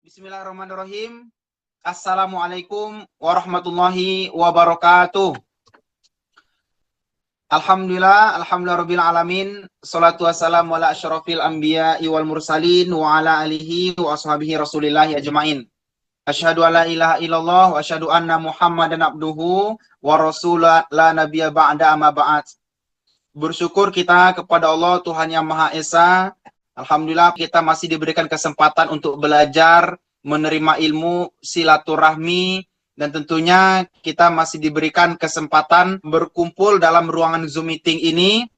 Bismillahirrahmanirrahim. Assalamualaikum warahmatullahi wabarakatuh. Alhamdulillah rabbil alamin. Salatu wassalamu ala asyrafil anbiya'i wal mursalin wa ala alihi wa ashabihi rasulillahi ajmain. Asyhadu alla ilaha illallah wa asyhadu anna Muhammadan abduhu wa rasulah la nabiyya ba'da amma ba'd. Bersyukur kita kepada Allah Tuhan Yang Maha Esa. Alhamdulillah kita masih diberikan kesempatan untuk belajar, menerima ilmu, silaturahmi, dan tentunya kita masih diberikan kesempatan berkumpul dalam ruangan Zoom meeting ini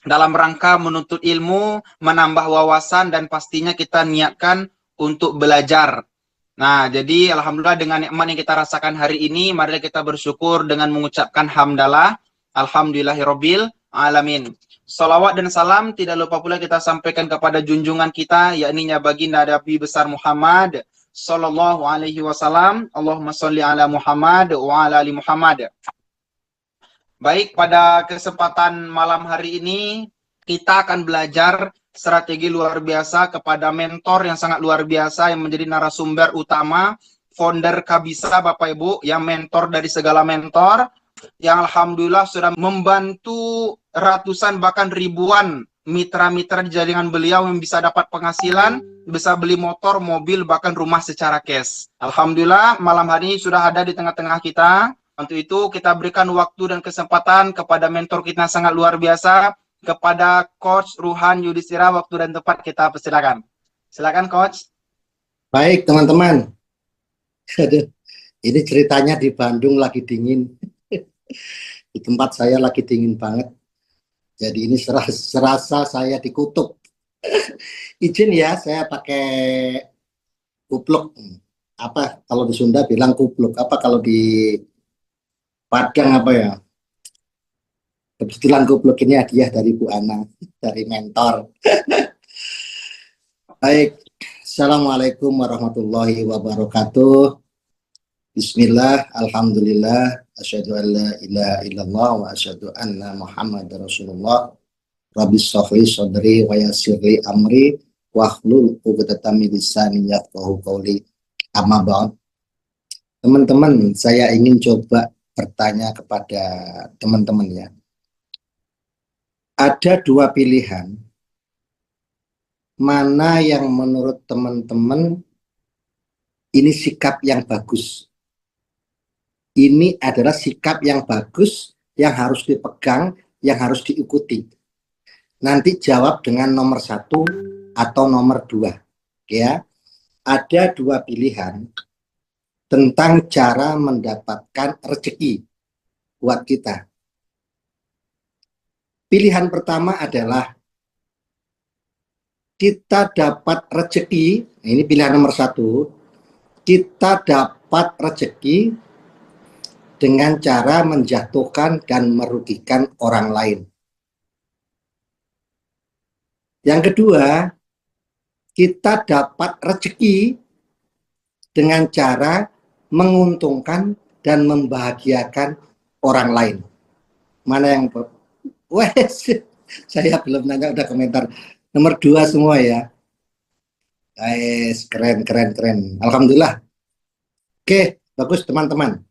dalam rangka menuntut ilmu, menambah wawasan, dan pastinya kita niatkan untuk belajar. Nah, jadi alhamdulillah dengan nikmat yang kita rasakan hari ini, mari kita bersyukur dengan mengucapkan hamdalah, alhamdulillahirabbil alamin. Salawat dan salam tidak lupa pula kita sampaikan kepada junjungan kita, yakni baginda Nabi besar Muhammad sallallahu alaihi wasallam. Allahumma sholli ala Muhammad wa ala ali Muhammad. Baik, pada kesempatan malam hari ini kita akan belajar strategi luar biasa kepada mentor yang sangat luar biasa yang menjadi narasumber utama, founder Kabisa, Bapak Ibu, yang mentor dari segala mentor, yang alhamdulillah sudah membantu ratusan bahkan ribuan mitra-mitra di jaringan beliau yang bisa dapat penghasilan, bisa beli motor, mobil, bahkan rumah secara cash. Alhamdulillah malam hari ini sudah ada di tengah-tengah kita. Untuk itu kita berikan waktu dan kesempatan kepada mentor kita yang sangat luar biasa, kepada Coach Ruhan Yudhistira. Waktu dan tempat kita persilakan. Silakan Coach. Baik teman-teman. Ini ceritanya di Bandung lagi dingin. Di tempat saya lagi dingin banget. Jadi ini serasa saya di kutub. Izin ya, saya pakai kupluk. Apa kalau di Sunda bilang kupluk? Apa kalau di Padang apa ya? Kebetulan kupluk ini hadiah dari Bu Ana, dari mentor. Baik, Assalamualaikum warahmatullahi wabarakatuh. Bismillah, alhamdulillah, asyhadu an la ilaha illallah wa asyhadu anna Muhammadar Rasulullah. Rabbis shrahli sadri wa yassirli amri wahlul 'uqdatam min lisani yafqahu qawli. Amma ba'd. Teman-teman, saya ingin coba bertanya kepada teman-teman ya. Ada dua pilihan. Mana yang menurut teman-teman ini sikap yang bagus? Ini adalah sikap yang bagus, yang harus dipegang, yang harus diikuti. Nanti jawab dengan nomor 1 atau nomor 2. Ya, ada dua pilihan tentang cara mendapatkan rezeki buat kita. Pilihan pertama adalah kita dapat rezeki, ini pilihan nomor 1, kita dapat rezeki dengan cara menjatuhkan dan merugikan orang lain. Yang kedua, kita dapat rezeki dengan cara menguntungkan dan membahagiakan orang lain. Mana yang wes, saya belum nanya udah komentar. Nomor 2 semua ya. Guys, keren. Alhamdulillah. Oke, bagus teman-teman.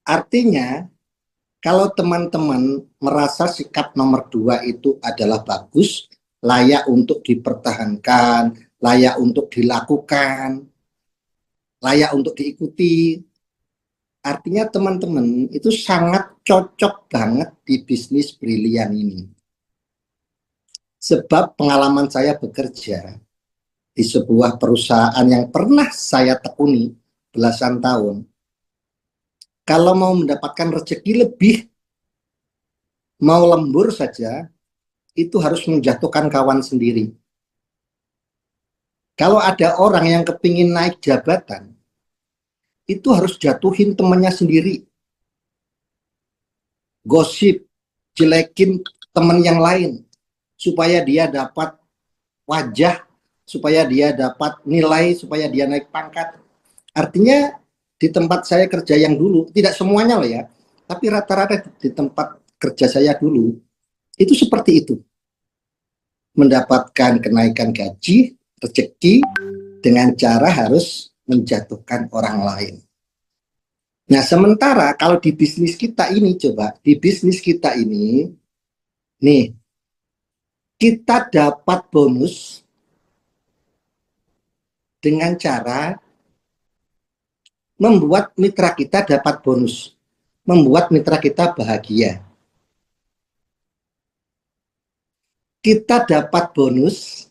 Artinya, kalau teman-teman merasa sikap nomor 2 itu adalah bagus, layak untuk dipertahankan, layak untuk dilakukan, layak untuk diikuti, artinya teman-teman itu sangat cocok banget di bisnis brilian ini. Sebab pengalaman saya bekerja di sebuah perusahaan yang pernah saya tekuni belasan tahun, kalau mau mendapatkan rezeki lebih, mau lembur saja, itu harus menjatuhkan kawan sendiri. Kalau ada orang yang kepingin naik jabatan, itu harus jatuhin temannya sendiri. Gosip, jelekin teman yang lain, supaya dia dapat wajah, supaya dia dapat nilai, supaya dia naik pangkat. Artinya di tempat saya kerja yang dulu, tidak semuanya loh ya, tapi rata-rata di tempat kerja saya dulu, itu seperti itu. Mendapatkan kenaikan gaji, rezeki, dengan cara harus menjatuhkan orang lain. Nah, sementara kalau di bisnis kita ini, coba, di bisnis kita ini, nih, kita dapat bonus dengan cara membuat mitra kita dapat bonus, membuat mitra kita bahagia. Kita dapat bonus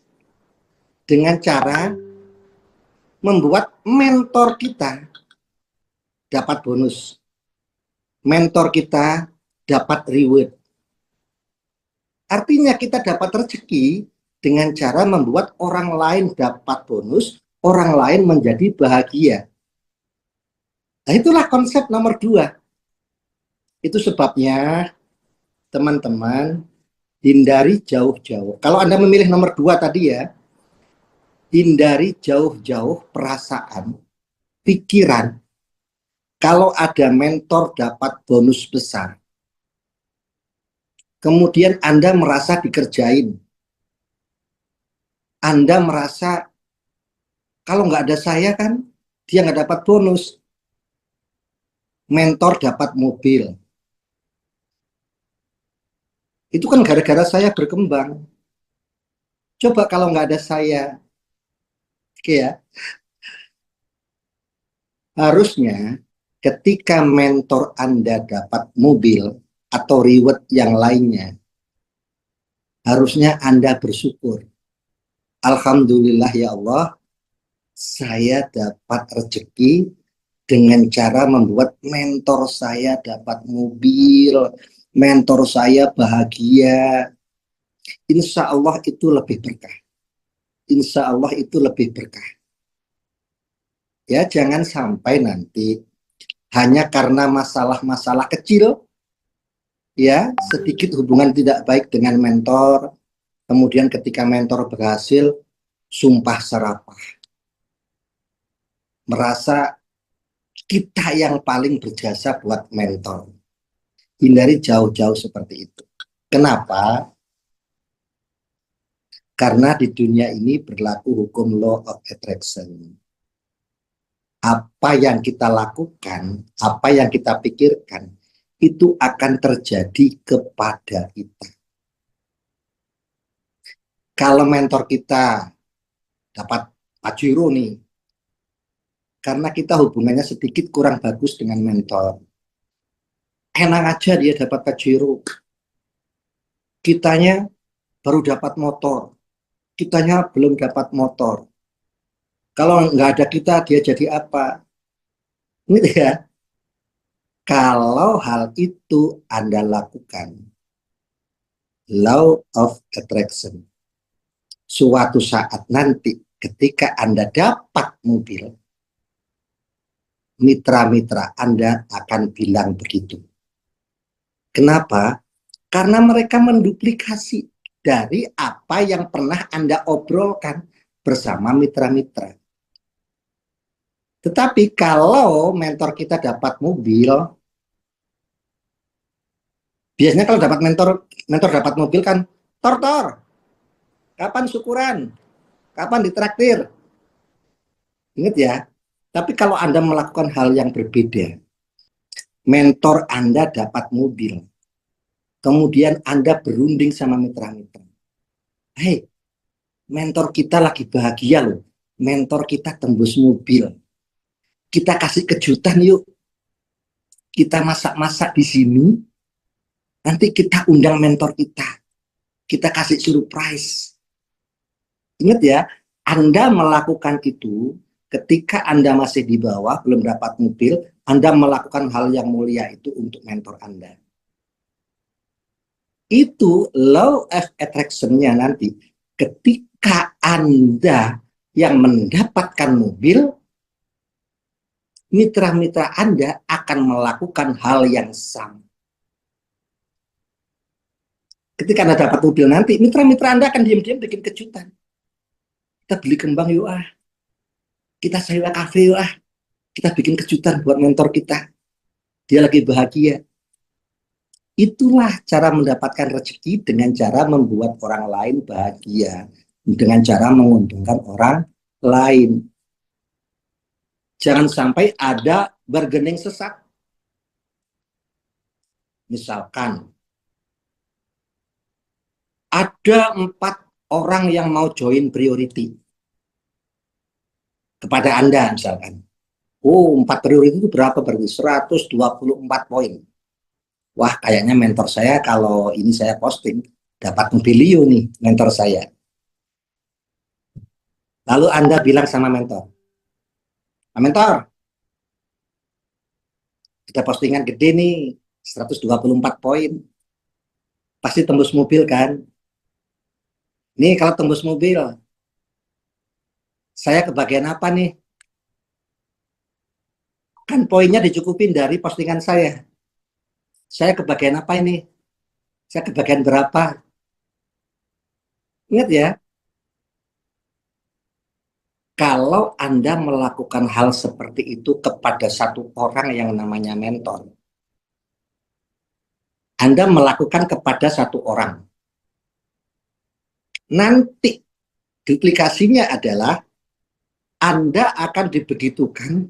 dengan cara membuat mentor kita dapat bonus. Mentor kita dapat reward. Artinya kita dapat rezeki dengan cara membuat orang lain dapat bonus, orang lain menjadi bahagia. Nah, itulah konsep nomor 2. Itu sebabnya teman-teman hindari jauh-jauh. Kalau Anda memilih nomor 2 tadi ya, hindari jauh-jauh perasaan, pikiran, kalau ada mentor dapat bonus besar. Kemudian Anda merasa dikerjain. Anda merasa, kalau nggak ada saya kan, dia nggak dapat bonus. Mentor dapat mobil. Itu kan gara-gara saya berkembang. Coba kalau nggak ada saya, oke ya. Harusnya ketika mentor Anda dapat mobil atau reward yang lainnya, harusnya Anda bersyukur. Alhamdulillah ya Allah, saya dapat rezeki dengan cara membuat mentor saya dapat mobil, mentor saya bahagia. Insya Allah itu lebih berkah. Insya Allah itu lebih berkah. Ya, jangan sampai nanti hanya karena masalah-masalah kecil, ya, sedikit hubungan tidak baik dengan mentor, kemudian ketika mentor berhasil, sumpah serapah. Merasa kita yang paling berjasa buat mentor. Hindari jauh-jauh seperti itu. Kenapa? Karena di dunia ini berlaku hukum law of attraction. Apa yang kita lakukan, apa yang kita pikirkan, itu akan terjadi kepada kita. Kalau mentor kita dapat Pajero nih, karena kita hubungannya sedikit kurang bagus dengan mentor, enak aja dia dapat Pajero. Kitanya baru dapat motor, kitanya belum dapat motor. Kalau nggak ada kita, dia jadi apa? Gitu ya. Kalau hal itu Anda lakukan, law of attraction, suatu saat nanti ketika Anda dapat mobil, mitra-mitra Anda akan bilang begitu. Kenapa? Karena mereka menduplikasi dari apa yang pernah Anda obrolkan bersama mitra-mitra. Tetapi kalau mentor kita dapat mobil, biasanya kalau dapat mentor dapat mobil kan, tor, kapan syukuran, kapan ditraktir. Ingat ya, tapi kalau Anda melakukan hal yang berbeda, mentor Anda dapat mobil, kemudian Anda berunding sama mitra-mitra. Hei, mentor kita lagi bahagia loh, mentor kita tembus mobil. Kita kasih kejutan yuk. Kita masak-masak di sini. Nanti kita undang mentor kita. Kita kasih surprise. Ingat ya, Anda melakukan itu ketika Anda masih di bawah, belum dapat mobil, Anda melakukan hal yang mulia itu untuk mentor Anda. Itu law of attraction-nya nanti. Ketika Anda yang mendapatkan mobil, mitra-mitra Anda akan melakukan hal yang sama. Ketika Anda dapat mobil nanti, mitra-mitra Anda akan diam-diam bikin kejutan. Kita beli kembang yuk ah. Kita sewa kafe yuk ah. Kita bikin kejutan buat mentor kita. Dia lagi bahagia. Itulah cara mendapatkan rezeki dengan cara membuat orang lain bahagia. Dengan cara menguntungkan orang lain. Jangan sampai ada bargaining sesat. Misalkan ada 4 orang yang mau join priority kepada Anda misalkan. Oh, 4 priority itu berapa berarti? 124 poin. Wah, kayaknya mentor saya kalau ini saya posting dapat mobilio nih mentor saya. Lalu Anda bilang sama mentor, mentor, ada postingan gede nih, 124 poin. Pasti tembus mobil kan? Nih kalau tembus mobil, saya kebagian apa nih? Kan poinnya dicukupin dari postingan saya. Saya kebagian apa ini? Saya kebagian berapa? Ingat ya, kalau Anda melakukan hal seperti itu kepada satu orang yang namanya mentor, Anda melakukan kepada satu orang. Nanti duplikasinya adalah Anda akan dibegitukan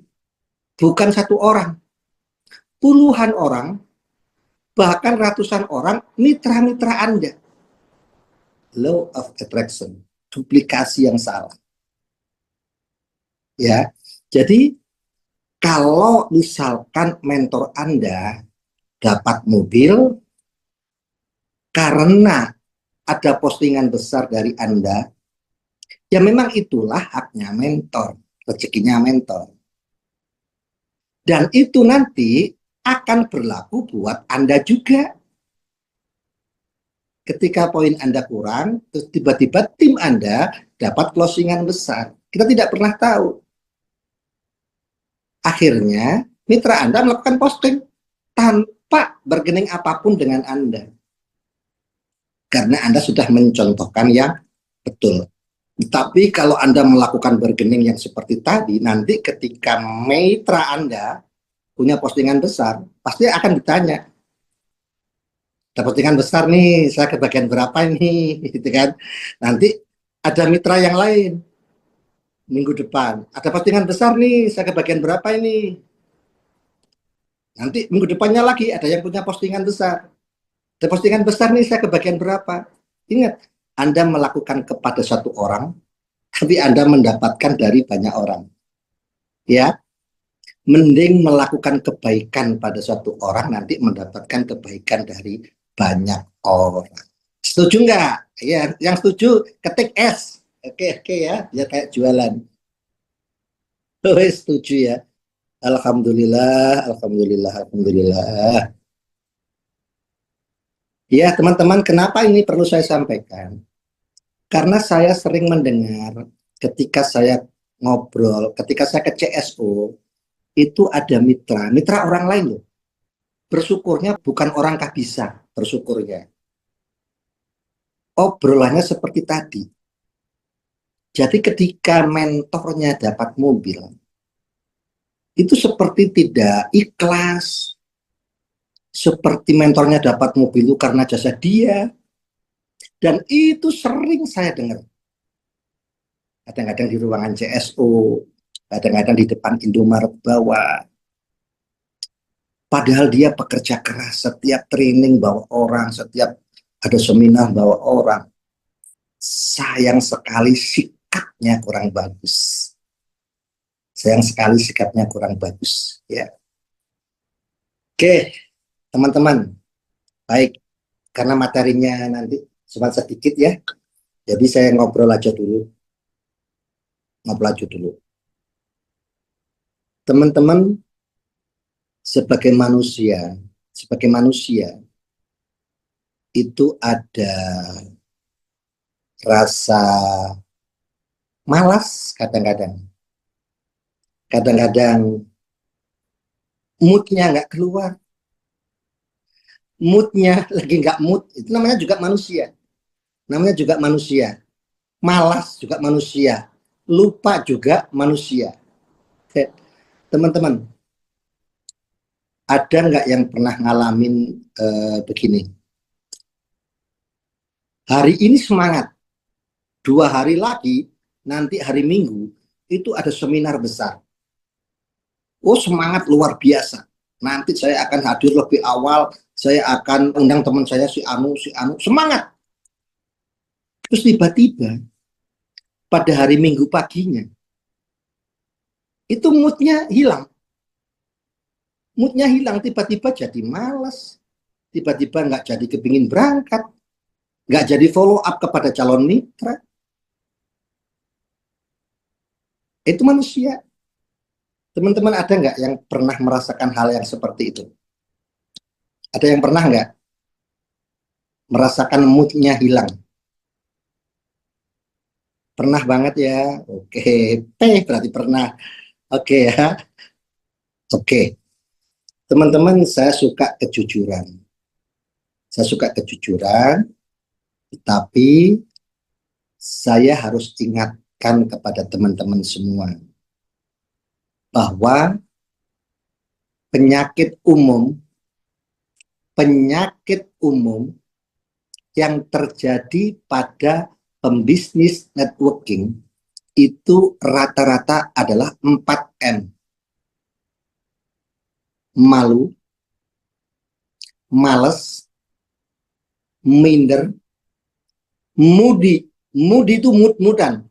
bukan satu orang, puluhan orang, bahkan ratusan orang mitra-mitra Anda. Law of attraction, duplikasi yang salah. Ya, jadi kalau misalkan mentor Anda dapat mobil karena ada postingan besar dari Anda, ya memang itulah haknya mentor, rezekinya mentor. Dan itu nanti akan berlaku buat Anda juga. Ketika poin Anda kurang, terus tiba-tiba tim Anda dapat closingan besar. Kita tidak pernah tahu. Akhirnya, mitra Anda melakukan posting tanpa bargaining apapun dengan Anda. Karena Anda sudah mencontohkan yang betul. Tapi kalau Anda melakukan bargaining yang seperti tadi, nanti ketika mitra Anda punya postingan besar, pasti akan ditanya, ada postingan besar nih, saya kebagian berapa ini, gitu kan? Nanti ada mitra yang lain minggu depan, ada postingan besar nih, saya kebagian berapa ini? Nanti minggu depannya lagi ada yang punya postingan besar, ada postingan besar nih, saya kebagian berapa? Ingat, Anda melakukan kepada satu orang, tapi Anda mendapatkan dari banyak orang. Ya, mending melakukan kebaikan pada satu orang, nanti mendapatkan kebaikan dari banyak orang. Setuju nggak? Ya, yang setuju ketik S. Oke, ya, ya kayak jualan. Oh, setuju ya. Alhamdulillah, alhamdulillah, alhamdulillah. Ya, teman-teman, kenapa ini perlu saya sampaikan? Karena saya sering mendengar ketika saya ngobrol, ketika saya ke CSO, itu ada mitra orang lain loh. Bersyukurnya bukan orang kabisa, bersyukurnya. Obrolannya seperti tadi. Jadi ketika mentornya dapat mobil, itu seperti tidak ikhlas, seperti mentornya dapat mobil itu karena jasa dia, dan itu sering saya dengar. Kadang-kadang di ruangan CSO, kadang-kadang di depan Indomaret bawah. Padahal dia pekerja keras, setiap training bawa orang, setiap ada seminar bawa orang. Sayang sekali sikapnya kurang bagus. Sayang sekali sikapnya kurang bagus. Ya. Oke, teman-teman. Baik, karena materinya nanti cuma sedikit ya. Jadi saya ngobrol aja dulu. Teman-teman, sebagai manusia itu ada rasa malas kadang-kadang. Kadang-kadang moodnya nggak keluar. Moodnya lagi nggak mood, itu namanya juga manusia. Malas juga manusia. Lupa juga manusia. Teman-teman, ada nggak yang pernah ngalamin begini? Hari ini semangat, 2 hari lagi, nanti hari Minggu, itu ada seminar besar. Oh, semangat luar biasa. Nanti saya akan hadir lebih awal, saya akan undang teman saya si Anu, semangat. Terus tiba-tiba pada hari Minggu paginya, itu moodnya hilang. Moodnya hilang, tiba-tiba jadi malas. Tiba-tiba nggak jadi kepingin berangkat. Nggak jadi follow up kepada calon mitra. Itu manusia. Teman-teman ada nggak yang pernah merasakan hal yang seperti itu? Ada yang pernah nggak merasakan moodnya hilang? Pernah banget ya? Oke, berarti pernah. Oke ya. Oke. Teman-teman, saya suka kejujuran. Saya suka kejujuran, tapi saya harus ingatkan kepada teman-teman semua bahwa penyakit umum yang terjadi pada pembisnis networking itu rata-rata adalah 4M. Malu, males, minder, moody. Moody itu mood-moodan.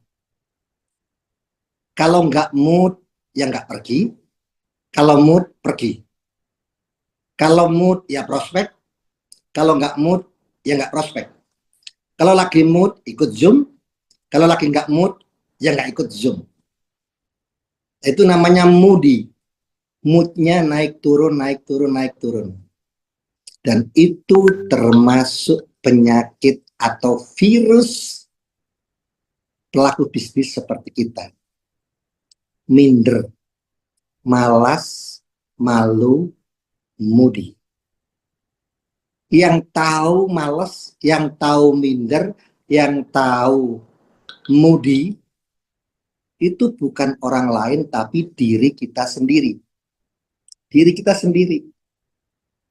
Kalau nggak mood, ya nggak pergi. Kalau mood, pergi. Kalau mood, ya prospek. Kalau nggak mood, ya nggak prospek. Kalau lagi mood, ikut Zoom. Kalau lagi nggak mood, ya nggak ikut Zoom. Itu namanya moody. Moodnya naik turun, naik turun, naik turun. Dan itu termasuk penyakit atau virus pelaku bisnis seperti kita. Minder, malas, malu, moody. Yang tahu malas, yang tahu minder, yang tahu moody, itu bukan orang lain tapi diri kita sendiri. Diri kita sendiri.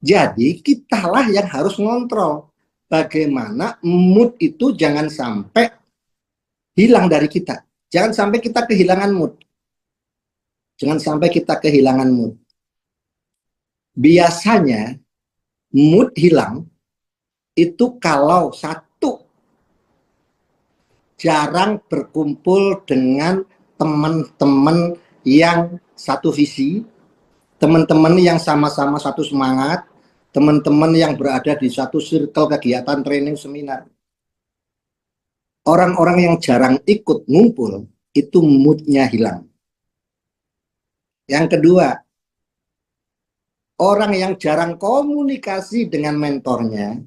Jadi kitalah yang harus ngontrol. Bagaimana mood itu jangan sampai hilang dari kita. Jangan sampai kita kehilangan mood. Jangan sampai kita kehilangan mood. Biasanya mood hilang itu kalau satu, jarang berkumpul dengan teman-teman yang satu visi, teman-teman yang sama-sama satu semangat, teman-teman yang berada di satu circle kegiatan training seminar. Orang-orang yang jarang ikut ngumpul, itu moodnya hilang. Yang kedua, orang yang jarang komunikasi dengan mentornya,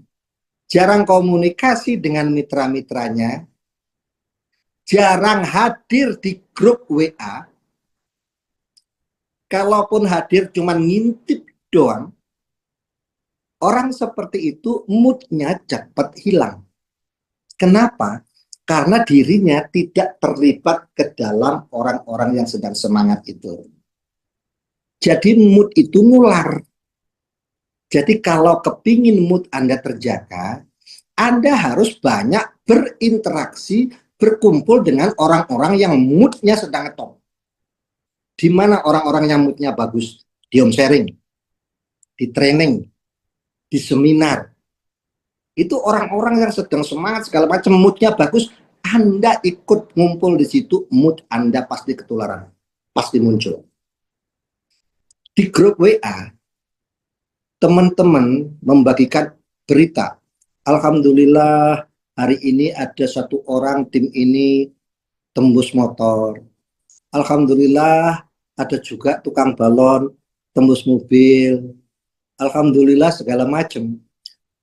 jarang komunikasi dengan mitra-mitranya, jarang hadir di grup WA, kalaupun hadir cuma ngintip doang, orang seperti itu moodnya cepat hilang. Kenapa? Karena dirinya tidak terlibat ke dalam orang-orang yang sedang semangat itu. Jadi mood itu nular. Jadi kalau kepingin mood Anda terjaga, Anda harus banyak berinteraksi, berkumpul dengan orang-orang yang moodnya sedang ngetop. Di mana orang-orang yang moodnya bagus? Di home sharing, di training, di seminar. Itu orang-orang yang sedang semangat segala macam, moodnya bagus. Anda ikut ngumpul di situ, mood Anda pasti ketularan, pasti muncul. Di grup WA, teman-teman membagikan berita. Alhamdulillah, hari ini ada satu orang tim ini tembus motor. Alhamdulillah, ada juga tukang balon tembus mobil. Alhamdulillah, segala macam.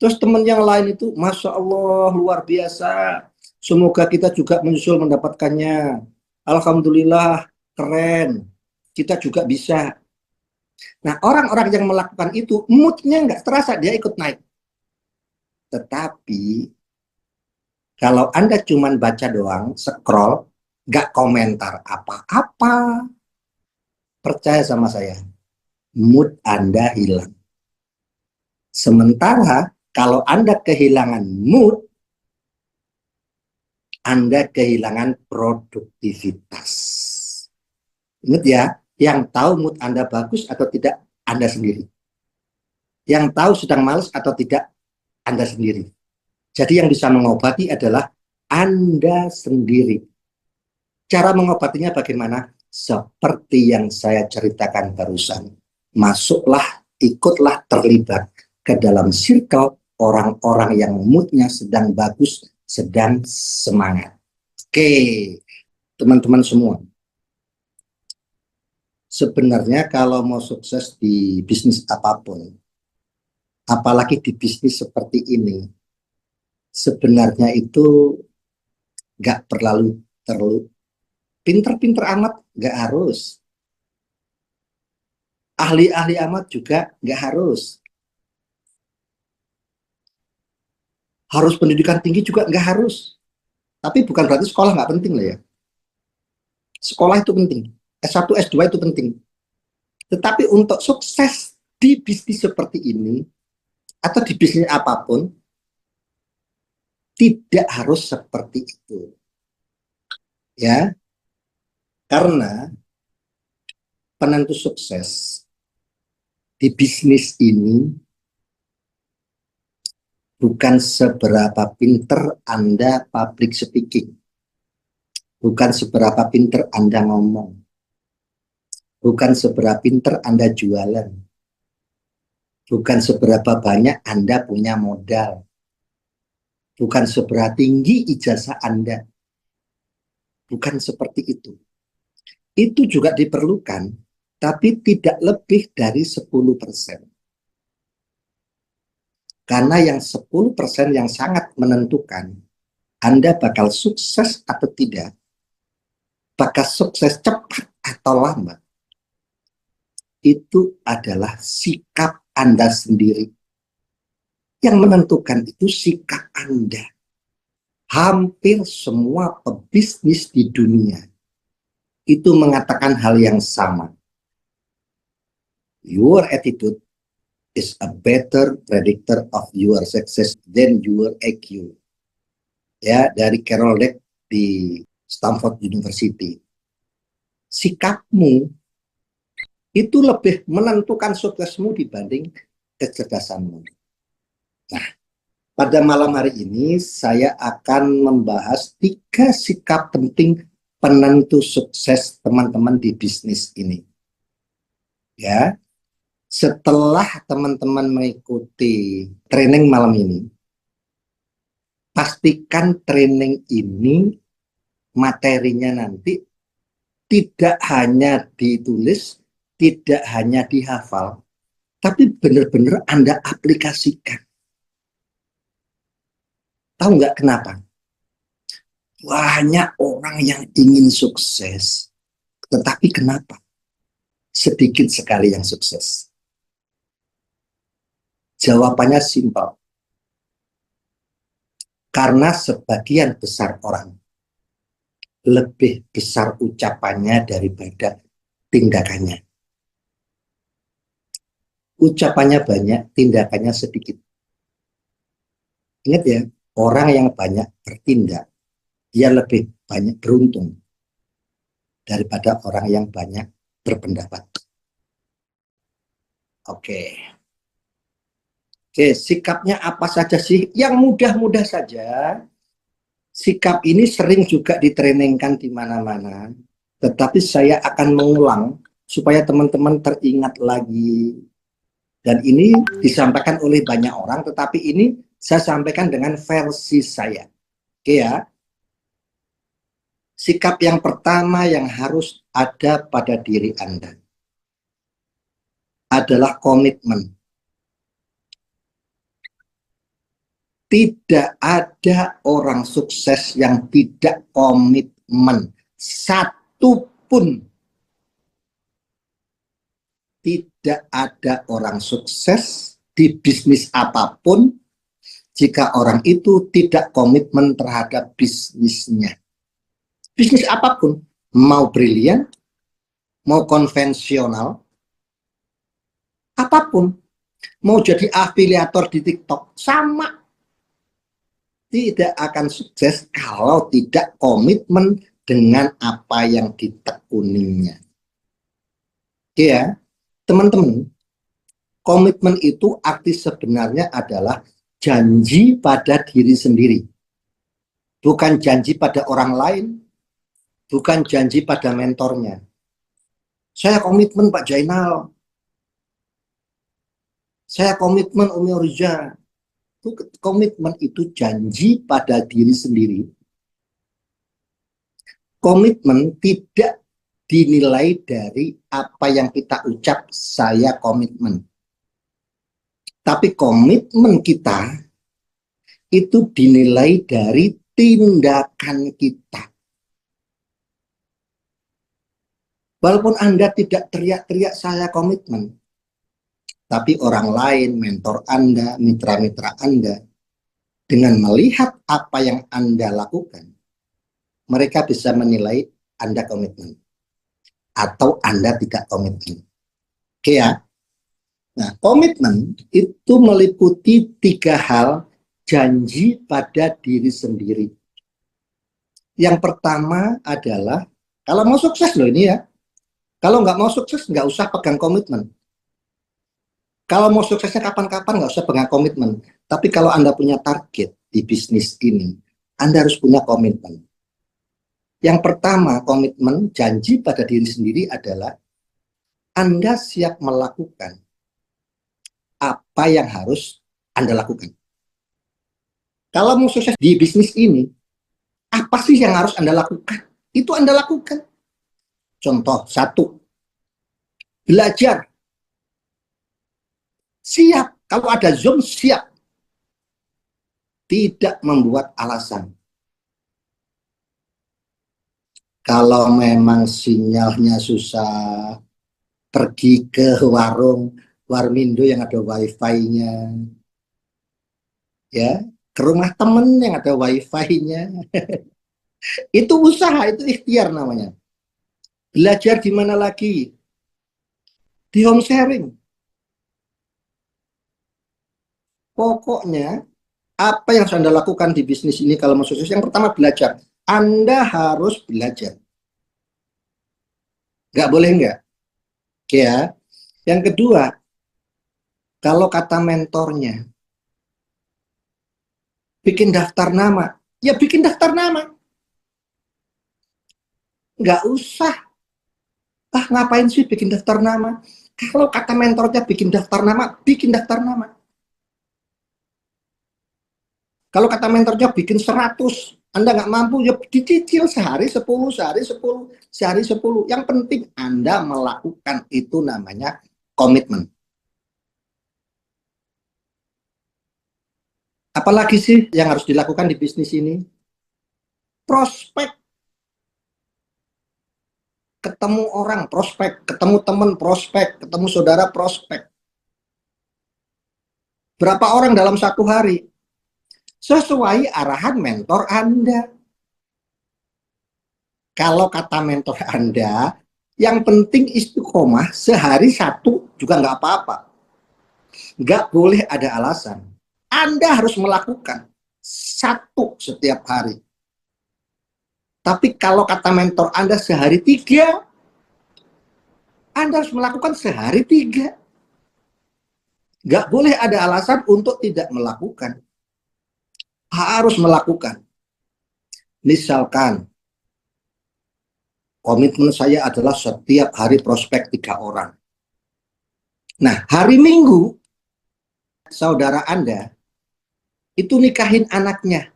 Terus teman yang lain itu, Masya Allah, luar biasa. Semoga kita juga menyusul mendapatkannya. Alhamdulillah, keren. Kita juga bisa. Nah, orang-orang yang melakukan itu, moodnya nggak terasa, dia ikut naik. Tetapi, kalau Anda cuma baca doang, scroll, nggak komentar apa-apa, percaya sama saya, mood Anda hilang. Sementara, kalau Anda kehilangan mood, Anda kehilangan produktivitas. Ingat ya, yang tahu mood Anda bagus atau tidak Anda sendiri. Yang tahu sedang malas atau tidak Anda sendiri. Jadi yang bisa mengobati adalah Anda sendiri. Cara mengobatinya bagaimana? Seperti yang saya ceritakan barusan. Masuklah, ikutlah terlibat ke dalam circle orang-orang yang moodnya sedang bagus, sedang semangat. Oke, teman-teman semua. Sebenarnya kalau mau sukses di bisnis apapun, apalagi di bisnis seperti ini, sebenarnya itu nggak terlalu pinter-pinter amat, nggak harus. Ahli-ahli amat juga nggak harus. Harus pendidikan tinggi juga nggak harus. Tapi bukan berarti sekolah nggak penting lah ya. Sekolah itu penting. S1, S2 itu penting. Tetapi untuk sukses di bisnis seperti ini, atau di bisnis apapun, tidak harus seperti itu. Ya, karena penentu sukses di bisnis ini bukan seberapa pinter Anda public speaking, bukan seberapa pinter Anda ngomong, bukan seberapa pinter Anda jualan, bukan seberapa banyak Anda punya modal, bukan seberapa tinggi ijazah Anda, bukan seperti itu. Itu juga diperlukan, tapi tidak lebih dari 10%. Karena yang 10% yang sangat menentukan Anda bakal sukses atau tidak, bakal sukses cepat atau lambat, itu adalah sikap Anda sendiri. Yang menentukan itu sikap Anda. Hampir semua pebisnis di dunia itu mengatakan hal yang sama. Your attitude is a better predictor of your success than your IQ. Ya, dari Carol Dweck di Stanford University. Sikapmu itu lebih menentukan suksesmu dibanding kecerdasanmu. Nah, pada malam hari ini saya akan membahas 3 sikap penting penentu sukses teman-teman di bisnis ini. Ya, setelah teman-teman mengikuti training malam ini, pastikan training ini materinya nanti tidak hanya ditulis, tidak hanya dihafal, tapi benar-benar Anda aplikasikan. Tahu nggak kenapa? Banyak orang yang ingin sukses, tetapi kenapa? Sedikit sekali yang sukses. Jawabannya simpel. Karena sebagian besar orang lebih besar ucapannya daripada tindakannya. Ucapannya banyak, tindakannya sedikit. Ingat ya, orang yang banyak bertindak, dia lebih banyak beruntung daripada orang yang banyak berpendapat. Oke. Oke, sikapnya apa saja sih? Yang mudah-mudah saja. Sikap ini sering juga ditrainingkan di mana-mana, tetapi saya akan mengulang supaya teman-teman teringat lagi. Dan ini disampaikan oleh banyak orang, tetapi ini saya sampaikan dengan versi saya. Oke ya. Sikap yang pertama yang harus ada pada diri Anda adalah komitmen. Tidak ada orang sukses yang tidak komitmen. Satupun. Tidak ada orang sukses di bisnis apapun jika orang itu tidak komitmen terhadap bisnisnya. Bisnis apapun, mau brilian, mau konvensional, apapun. Mau jadi afiliator di TikTok, sama. Tidak akan sukses kalau tidak komitmen dengan apa yang ditekuninya. Oke ya, teman-teman, komitmen itu arti sebenarnya adalah janji pada diri sendiri. Bukan janji pada orang lain, bukan janji pada mentornya. Saya komitmen Pak Jainal, saya komitmen Umi Orja. Komitmen itu janji pada diri sendiri. Komitmen tidak dinilai dari apa yang kita ucap, saya komitmen. Tapi komitmen kita itu dinilai dari tindakan kita. Walaupun Anda tidak teriak-teriak saya komitmen, tapi orang lain, mentor Anda, mitra-mitra Anda, dengan melihat apa yang Anda lakukan, mereka bisa menilai Anda komitmen atau Anda tidak komitmen. Oke ya? Nah, komitmen itu meliputi 3 hal janji pada diri sendiri. Yang pertama adalah, kalau mau sukses loh ini ya, kalau nggak mau sukses nggak usah pegang komitmen. Kalau mau suksesnya kapan-kapan nggak usah pegang komitmen. Tapi kalau Anda punya target di bisnis ini, Anda harus punya komitmen. Yang pertama, komitmen janji pada diri sendiri adalah Anda siap melakukan apa yang harus Anda lakukan. Kalau mau sukses di bisnis ini, apa sih yang harus Anda lakukan? Itu Anda lakukan. Contoh, 1, belajar. Siap. Kalau ada Zoom, siap. Tidak membuat alasan. Kalau memang sinyalnya susah, pergi ke warung Warmindo yang ada wifi-nya, ya, ke rumah temen yang ada wifi-nya. Itu usaha, itu ikhtiar namanya. Belajar di mana lagi? Di home sharing. Pokoknya apa yang harus Anda lakukan di bisnis ini kalau mau sukses? Yang pertama, belajar. Anda harus belajar. Nggak boleh nggak? Oke ya. Yang kedua, kalau kata mentornya, bikin daftar nama. Ya bikin daftar nama. Nggak usah. Ah, ngapain sih bikin daftar nama? Kalau kata mentornya bikin daftar nama, bikin daftar nama. Kalau kata mentornya bikin 100, Anda nggak mampu, ya dicicil sehari 10, sehari 10, sehari 10. Yang penting Anda melakukan, itu namanya komitmen. Apalagi sih yang harus dilakukan di bisnis ini? Prospek. Ketemu orang, prospek. Ketemu teman, prospek. Ketemu saudara, prospek. Berapa orang dalam 1 hari? Sesuai arahan mentor Anda. Kalau kata mentor Anda, yang penting istiqomah, sehari 1 juga nggak apa-apa. Nggak boleh ada alasan. Anda harus melakukan 1 setiap hari. Tapi kalau kata mentor Anda sehari 3, Anda harus melakukan sehari 3. Nggak boleh ada alasan untuk tidak melakukan. Harus melakukan. Misalkan, komitmen saya adalah setiap hari prospek 3 orang. Nah, hari Minggu, saudara Anda itu nikahin anaknya.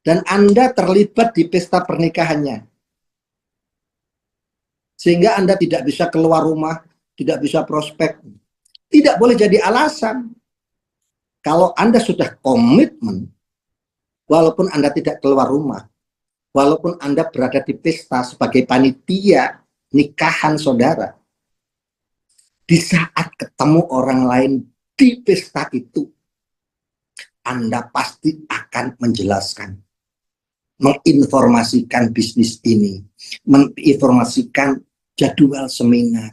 Dan Anda terlibat di pesta pernikahannya. Sehingga Anda tidak bisa keluar rumah, tidak bisa prospek. Tidak boleh jadi alasan. Kalau Anda sudah komitmen, walaupun Anda tidak keluar rumah, walaupun Anda berada di pesta sebagai panitia nikahan saudara, di saat ketemu orang lain di pesta itu, Anda pasti akan menjelaskan, menginformasikan bisnis ini, menginformasikan jadwal seminar.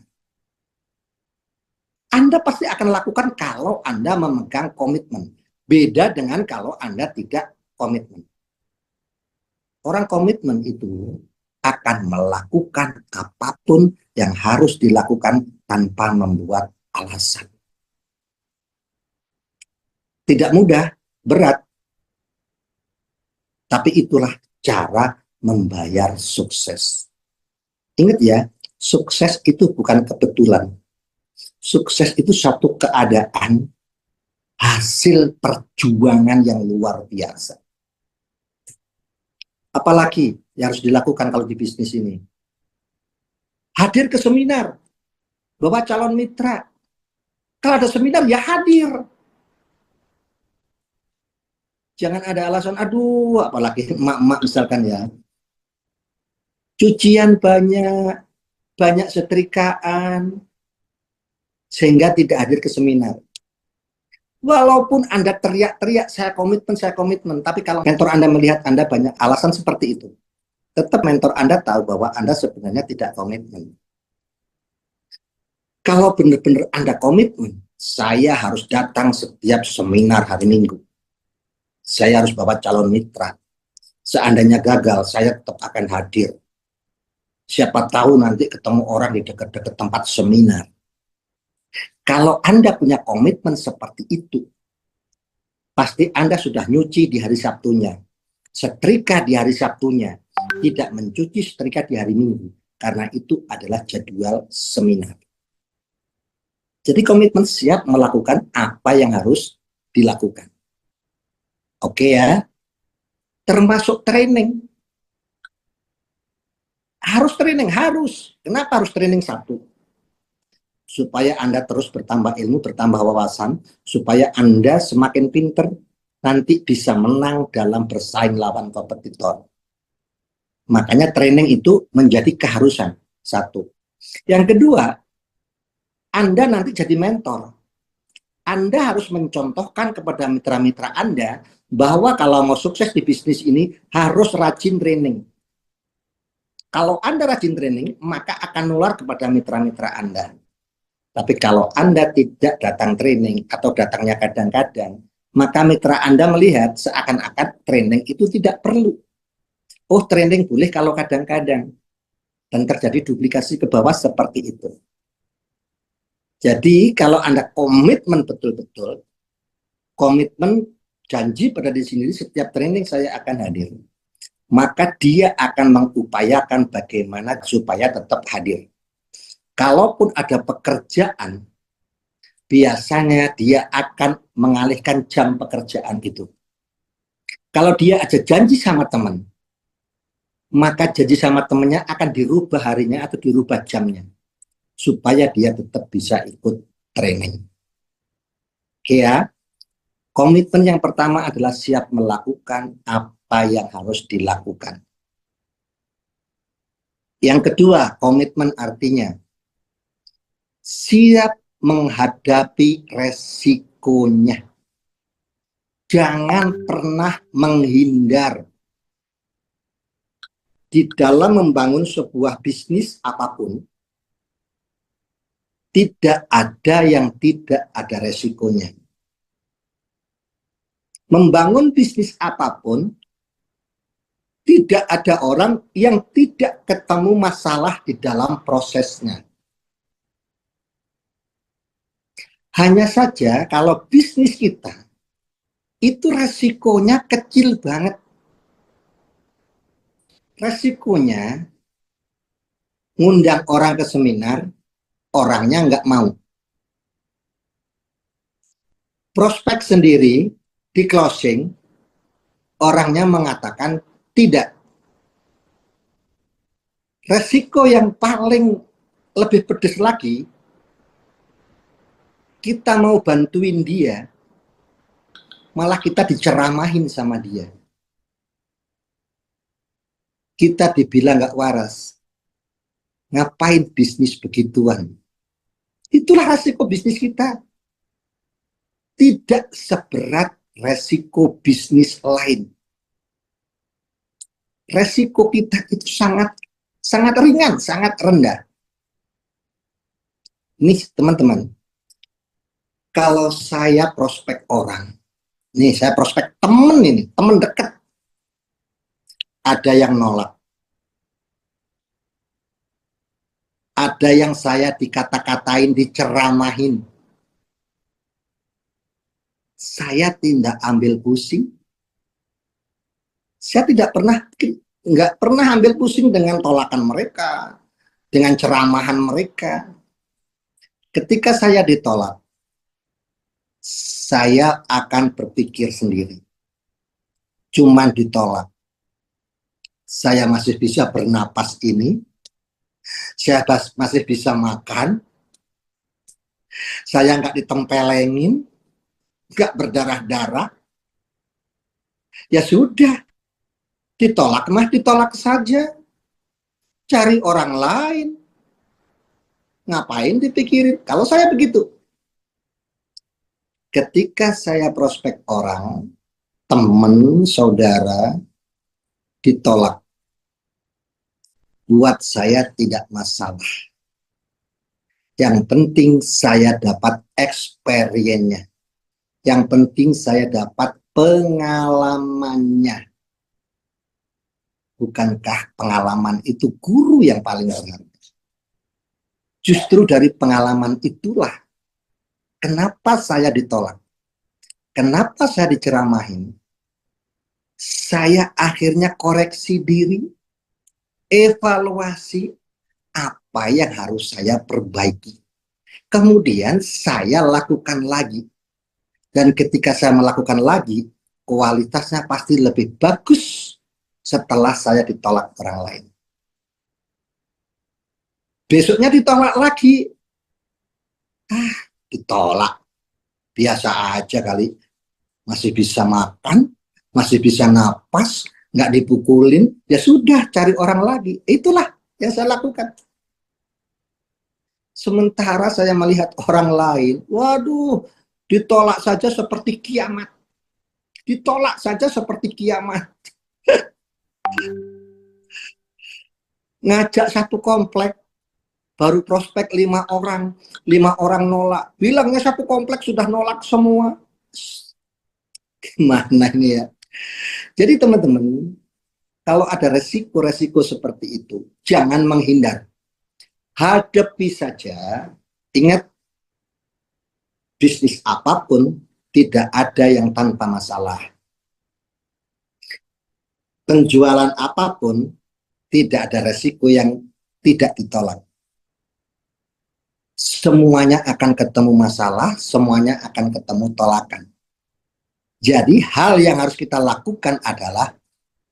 Anda pasti akan lakukan kalau Anda memegang komitmen. Beda dengan kalau Anda tidak komitmen. Orang komitmen itu akan melakukan apapun yang harus dilakukan tanpa membuat alasan. Tidak mudah, berat, tapi itulah cara membayar sukses. Ingat ya, sukses itu bukan kebetulan. Sukses itu satu keadaan hasil perjuangan yang luar biasa. Apalagi yang harus dilakukan kalau di bisnis ini? Hadir ke seminar, bawa calon mitra. Kalau ada seminar, ya hadir. Jangan ada alasan, aduh, apalagi emak-emak misalkan ya. Cucian banyak, banyak setrikaan, sehingga tidak hadir ke seminar. Walaupun Anda teriak-teriak, saya komitmen, tapi kalau mentor Anda melihat Anda banyak alasan seperti itu, tetap mentor Anda tahu bahwa Anda sebenarnya tidak komitmen. Kalau benar-benar Anda komitmen, saya harus datang setiap seminar hari Minggu. Saya harus bawa calon mitra. Seandainya gagal, saya tetap akan hadir. Siapa tahu nanti ketemu orang di dekat-dekat tempat seminar. Kalau Anda punya komitmen seperti itu, pasti Anda sudah nyuci di hari Sabtunya, setrika di hari Sabtunya, tidak mencuci setrika di hari Minggu, karena itu adalah jadwal seminar. Jadi komitmen siap melakukan apa yang harus dilakukan. Oke ya, termasuk training. Harus training, harus. Kenapa harus training Sabtu? Supaya Anda terus bertambah ilmu, bertambah wawasan, supaya Anda semakin pinter, nanti bisa menang dalam bersaing lawan kompetitor. Makanya training itu menjadi keharusan. Satu. Yang kedua, Anda nanti jadi mentor. Anda harus mencontohkan kepada mitra-mitra Anda bahwa kalau mau sukses di bisnis ini harus rajin training. Kalau Anda rajin training, maka akan nular kepada mitra-mitra Anda. Tapi kalau Anda tidak datang training atau datangnya kadang-kadang, maka mitra Anda melihat seakan-akan training itu tidak perlu. Oh, training boleh kalau kadang-kadang. Dan terjadi duplikasi ke bawah seperti itu. Jadi kalau Anda komitmen betul-betul, komitmen janji pada diri sendiri setiap training saya akan hadir. Maka dia akan mengupayakan bagaimana supaya tetap hadir. Kalaupun ada pekerjaan, biasanya dia akan mengalihkan jam pekerjaan itu. Kalau dia ada janji sama teman, maka janji sama temannya akan dirubah harinya atau dirubah jamnya, supaya dia tetap bisa ikut training. Oke ya, komitmen yang pertama adalah siap melakukan apa yang harus dilakukan. Yang kedua, komitmen artinya siap menghadapi resikonya. Jangan pernah menghindar. Di dalam membangun sebuah bisnis apapun, tidak ada yang tidak ada resikonya. Membangun bisnis apapun, tidak ada orang yang tidak ketemu masalah di dalam prosesnya. Hanya saja kalau bisnis kita itu resikonya kecil banget. Resikonya ngundang orang ke seminar, orangnya nggak mau. Prospek sendiri di closing, orangnya mengatakan tidak. Resiko yang paling lebih pedes lagi, kita mau bantuin dia, malah kita diceramahin sama dia. Kita dibilang nggak waras. Ngapain bisnis begituan? Itulah resiko bisnis kita. Tidak seberat resiko bisnis lain. Resiko kita itu sangat ringan, sangat rendah. Ini teman-teman, kalau saya prospek orang, nih saya prospek temen ini, temen dekat, ada yang nolak. Ada yang saya dikata-katain, diceramahin. Saya tidak ambil pusing. Saya nggak pernah ambil pusing dengan tolakan mereka, dengan ceramahan mereka. Ketika saya ditolak, saya akan berpikir sendiri. Cuman ditolak, saya masih bisa bernapas ini, saya masih bisa makan, saya nggak ditempelengin, nggak berdarah-darah. Ya sudah, ditolak mah ditolak saja. Cari orang lain. Ngapain dipikirin? Kalau saya begitu. Ketika saya prospek orang, teman, saudara, ditolak. Buat saya tidak masalah. Yang penting saya dapat experience-nya. Yang penting saya dapat pengalamannya. Bukankah pengalaman itu guru yang paling berharga? Justru dari pengalaman itulah kenapa saya ditolak. Kenapa saya diceramahin? Saya akhirnya koreksi diri, evaluasi apa yang harus saya perbaiki. Kemudian saya lakukan lagi. Dan ketika saya melakukan lagi, kualitasnya pasti lebih bagus setelah saya ditolak orang lain. Besoknya ditolak lagi. Ditolak. Biasa aja kali. Masih bisa makan, masih bisa napas, nggak dipukulin, ya sudah cari orang lagi. Itulah yang saya lakukan. Sementara saya melihat orang lain, waduh, ditolak saja seperti kiamat. Ditolak saja seperti kiamat. Ngajak satu komplek, baru prospek 5 orang, 5 orang nolak. Bilangnya satu komplek sudah nolak semua. Gimana ini ya? Jadi teman-teman, kalau ada resiko-resiko seperti itu, jangan menghindar. Hadapi saja. Ingat, bisnis apapun tidak ada yang tanpa masalah. Penjualan apapun tidak ada resiko yang tidak ditolak. Semuanya akan ketemu masalah, semuanya akan ketemu tolakan. Jadi hal yang harus kita lakukan adalah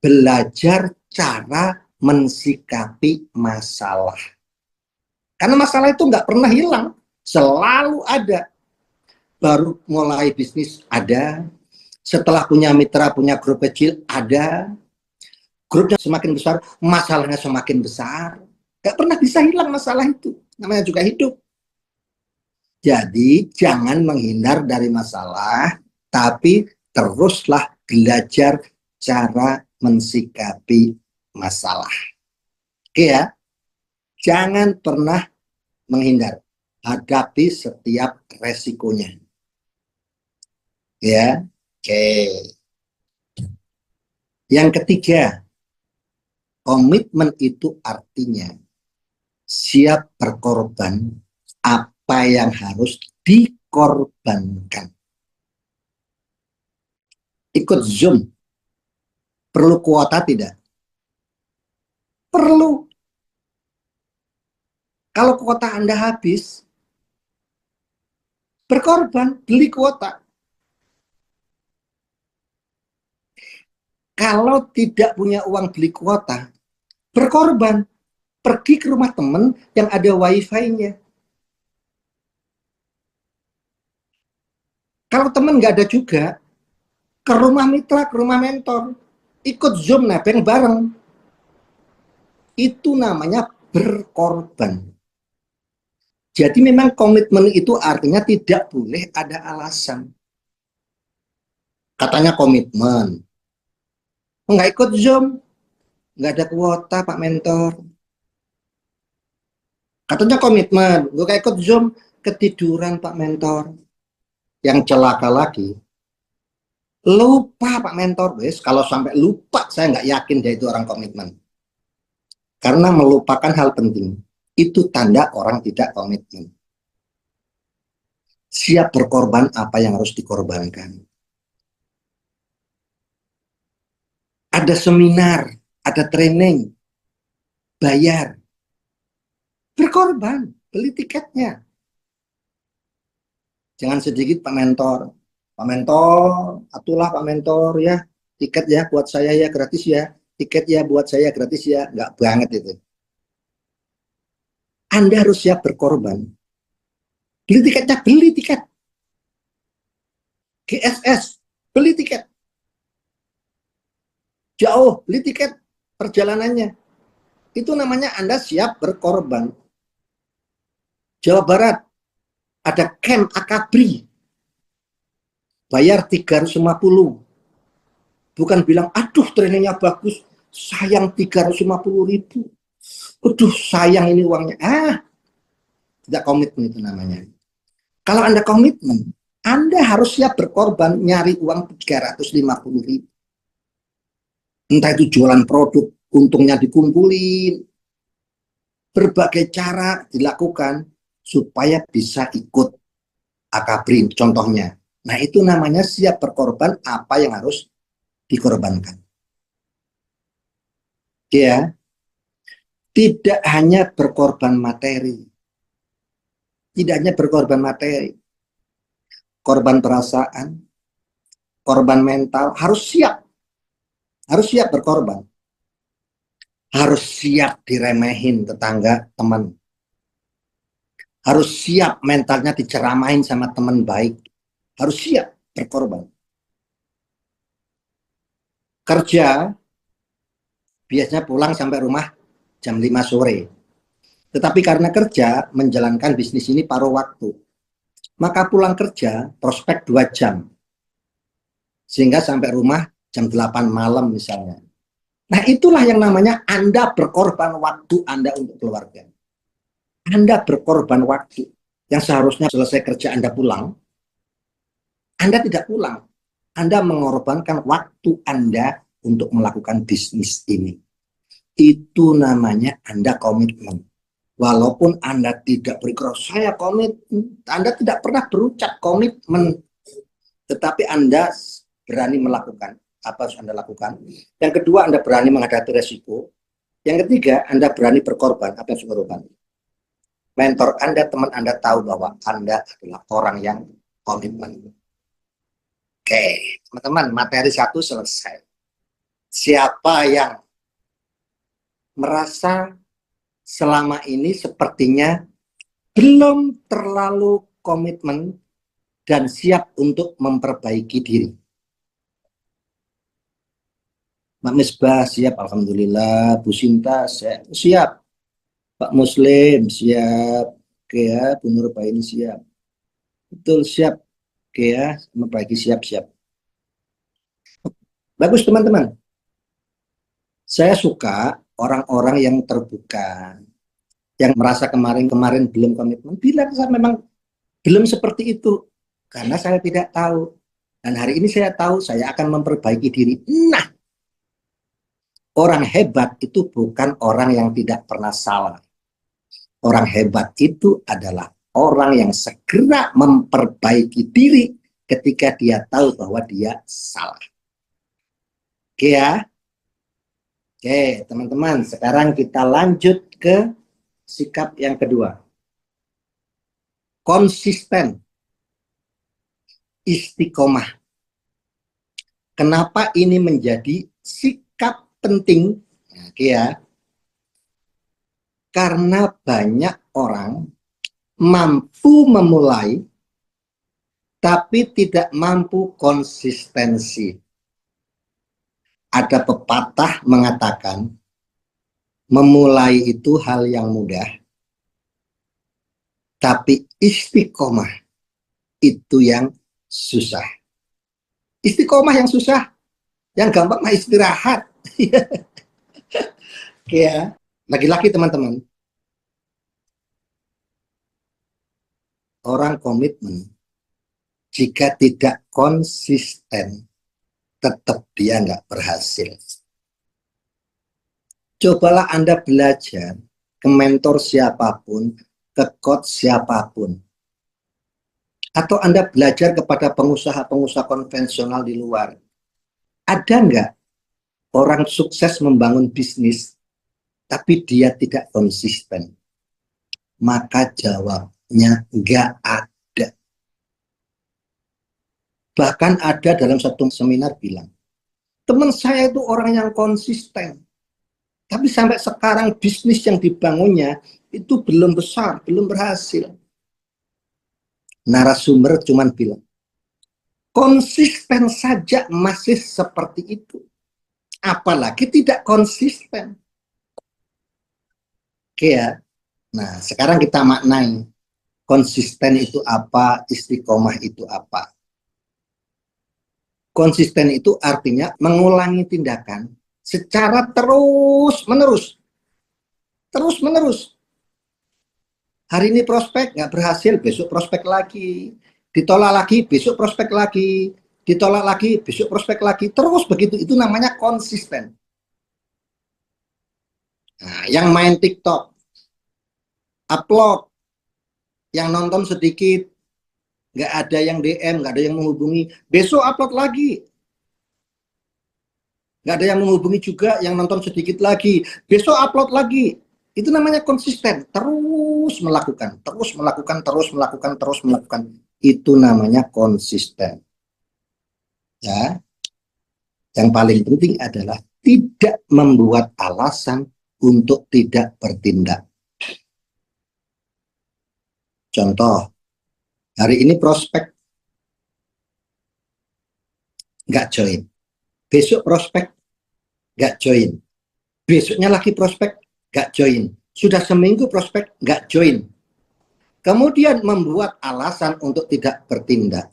belajar cara mensikapi masalah. Karena masalah itu nggak pernah hilang, selalu ada. Baru mulai bisnis ada, setelah punya mitra, punya grup kecil ada, grupnya semakin besar, masalahnya semakin besar. Nggak pernah bisa hilang masalah itu, namanya juga hidup. Jadi jangan menghindar dari masalah, tapi teruslah belajar cara mensikapi masalah. Oke ya, jangan pernah menghindar, hadapi setiap resikonya. Ya, oke. Yang ketiga, komitmen itu artinya siap berkorban apa yang harus dikorbankan. Ikut Zoom, perlu kuota tidak? Perlu. Kalau kuota Anda habis, berkorban, beli kuota. Kalau tidak punya uang beli kuota, berkorban, pergi ke rumah teman yang ada wifi-nya. Kalau teman nggak ada juga, ke rumah mitra, ke rumah mentor, ikut Zoom nebeng bareng. Itu namanya berkorban. Jadi memang komitmen itu artinya tidak boleh ada alasan. Katanya komitmen. Nggak ikut Zoom, nggak ada kuota Pak Mentor. Katanya komitmen, nggak ikut Zoom, ketiduran Pak Mentor. Yang celaka lagi, lupa Pak Mentor. Wes, kalau sampai lupa, saya nggak yakin dia itu orang komitmen. Karena melupakan hal penting. Itu tanda orang tidak komitmen. Siap berkorban apa yang harus dikorbankan. Ada seminar, ada training, bayar, berkorban, beli tiketnya. Jangan sedikit Pak Mentor, atulah Pak Mentor ya, tiket ya buat saya ya gratis ya, tiket ya buat saya gratis ya, nggak banget itu. Anda harus siap berkorban. Beli tiketnya, beli tiket. GSS, beli tiket. Jauh, beli tiket perjalanannya. Itu namanya Anda siap berkorban. Jawa Barat, ada camp Akabri. Bayar 350. Bukan bilang, aduh trainingnya bagus, sayang 350.000. Aduh sayang ini uangnya. Tidak komitmen itu namanya. Kalau Anda komitmen, Anda harus siap berkorban nyari uang 350.000. Entah itu jualan produk, untungnya dikumpulin. Berbagai cara dilakukan supaya bisa ikut Akabri contohnya. Nah itu namanya siap berkorban apa yang harus dikorbankan. Ya, tidak hanya berkorban materi. Tidak hanya berkorban materi. Korban perasaan, korban mental, harus siap. Harus siap berkorban. Harus siap diremehin tetangga, teman. Harus siap mentalnya diceramain sama teman baik. Harus siap berkorban. Kerja, biasanya pulang sampai rumah jam 5 sore. Tetapi karena kerja, menjalankan bisnis ini paruh waktu. Maka pulang kerja, prospek 2 jam. Sehingga sampai rumah jam 8 malam misalnya. Nah itulah yang namanya Anda berkorban waktu Anda untuk keluarga. Anda berkorban waktu. Yang seharusnya selesai kerja Anda pulang, Anda tidak pulang. Anda mengorbankan waktu Anda untuk melakukan bisnis ini. Itu namanya Anda komitmen. Walaupun Anda tidak berkeras, saya komitmen. Anda tidak pernah berucap komitmen. Tetapi Anda berani melakukan. Apa harus Anda lakukan? Yang kedua, Anda berani menghadapi resiko. Yang ketiga, Anda berani berkorban. Apa yang harus berkorban? Mentor Anda, teman Anda tahu bahwa Anda adalah orang yang komitmen. Oke, teman-teman, materi 1 selesai. Siapa yang merasa selama ini sepertinya belum terlalu komitmen dan siap untuk memperbaiki diri? Mbak Misbah siap, alhamdulillah. Bu Sinta siap. Pak Muslim siap. Oke ya, Bu Nurbaini siap. Betul siap. Oke ya, memperbaiki siap-siap. Bagus teman-teman. Saya suka orang-orang yang terbuka, yang merasa kemarin-kemarin belum komitmen, bilang saya memang belum seperti itu, karena saya tidak tahu. Dan hari ini saya tahu, saya akan memperbaiki diri. Nah, orang hebat itu bukan orang yang tidak pernah salah. Orang hebat itu adalah orang yang segera memperbaiki diri ketika dia tahu bahwa dia salah. Oke ya? Oke, teman-teman, sekarang kita lanjut ke sikap yang kedua. Konsisten. Istiqomah. Kenapa ini menjadi sikap penting? Oke ya. Karena banyak orang mampu memulai tapi tidak mampu konsistensi. Ada pepatah mengatakan memulai itu hal yang mudah, tapi istiqomah itu yang susah. Istiqomah yang susah, yang gampang mah istirahat. Ya, lagi-lagi teman-teman, orang komitmen jika tidak konsisten, tetap dia nggak berhasil. Cobalah Anda belajar ke mentor siapapun, ke coach siapapun, atau Anda belajar kepada pengusaha-pengusaha konvensional di luar, ada nggak orang sukses membangun bisnis, tapi dia tidak konsisten? Maka jawabnya nggak ada. Bahkan ada dalam satu seminar bilang, teman saya itu orang yang konsisten, tapi sampai sekarang bisnis yang dibangunnya itu belum besar, belum berhasil. Narasumber cuman bilang, konsisten saja masih seperti itu, apalagi tidak konsisten. Oke ya. Nah, sekarang kita maknai konsisten itu apa, istiqomah itu apa. Konsisten itu artinya mengulangi tindakan secara terus-menerus. Terus-menerus. Hari ini prospek, nggak berhasil, besok prospek lagi. Ditolak lagi, besok prospek lagi. Ditolak lagi, besok prospek lagi. Terus begitu, itu namanya konsisten. Nah, yang main TikTok, upload, yang nonton sedikit, nggak ada yang DM, nggak ada yang menghubungi, besok upload lagi. Nggak ada yang menghubungi juga, yang nonton sedikit lagi, besok upload lagi. Itu namanya konsisten, terus melakukan, terus melakukan, terus melakukan, terus melakukan. Itu namanya konsisten. Ya, yang paling penting adalah tidak membuat alasan untuk tidak bertindak. Contoh, hari ini prospek nggak join, besok prospek nggak join, besoknya lagi prospek nggak join, sudah seminggu prospek nggak join, kemudian membuat alasan untuk tidak bertindak.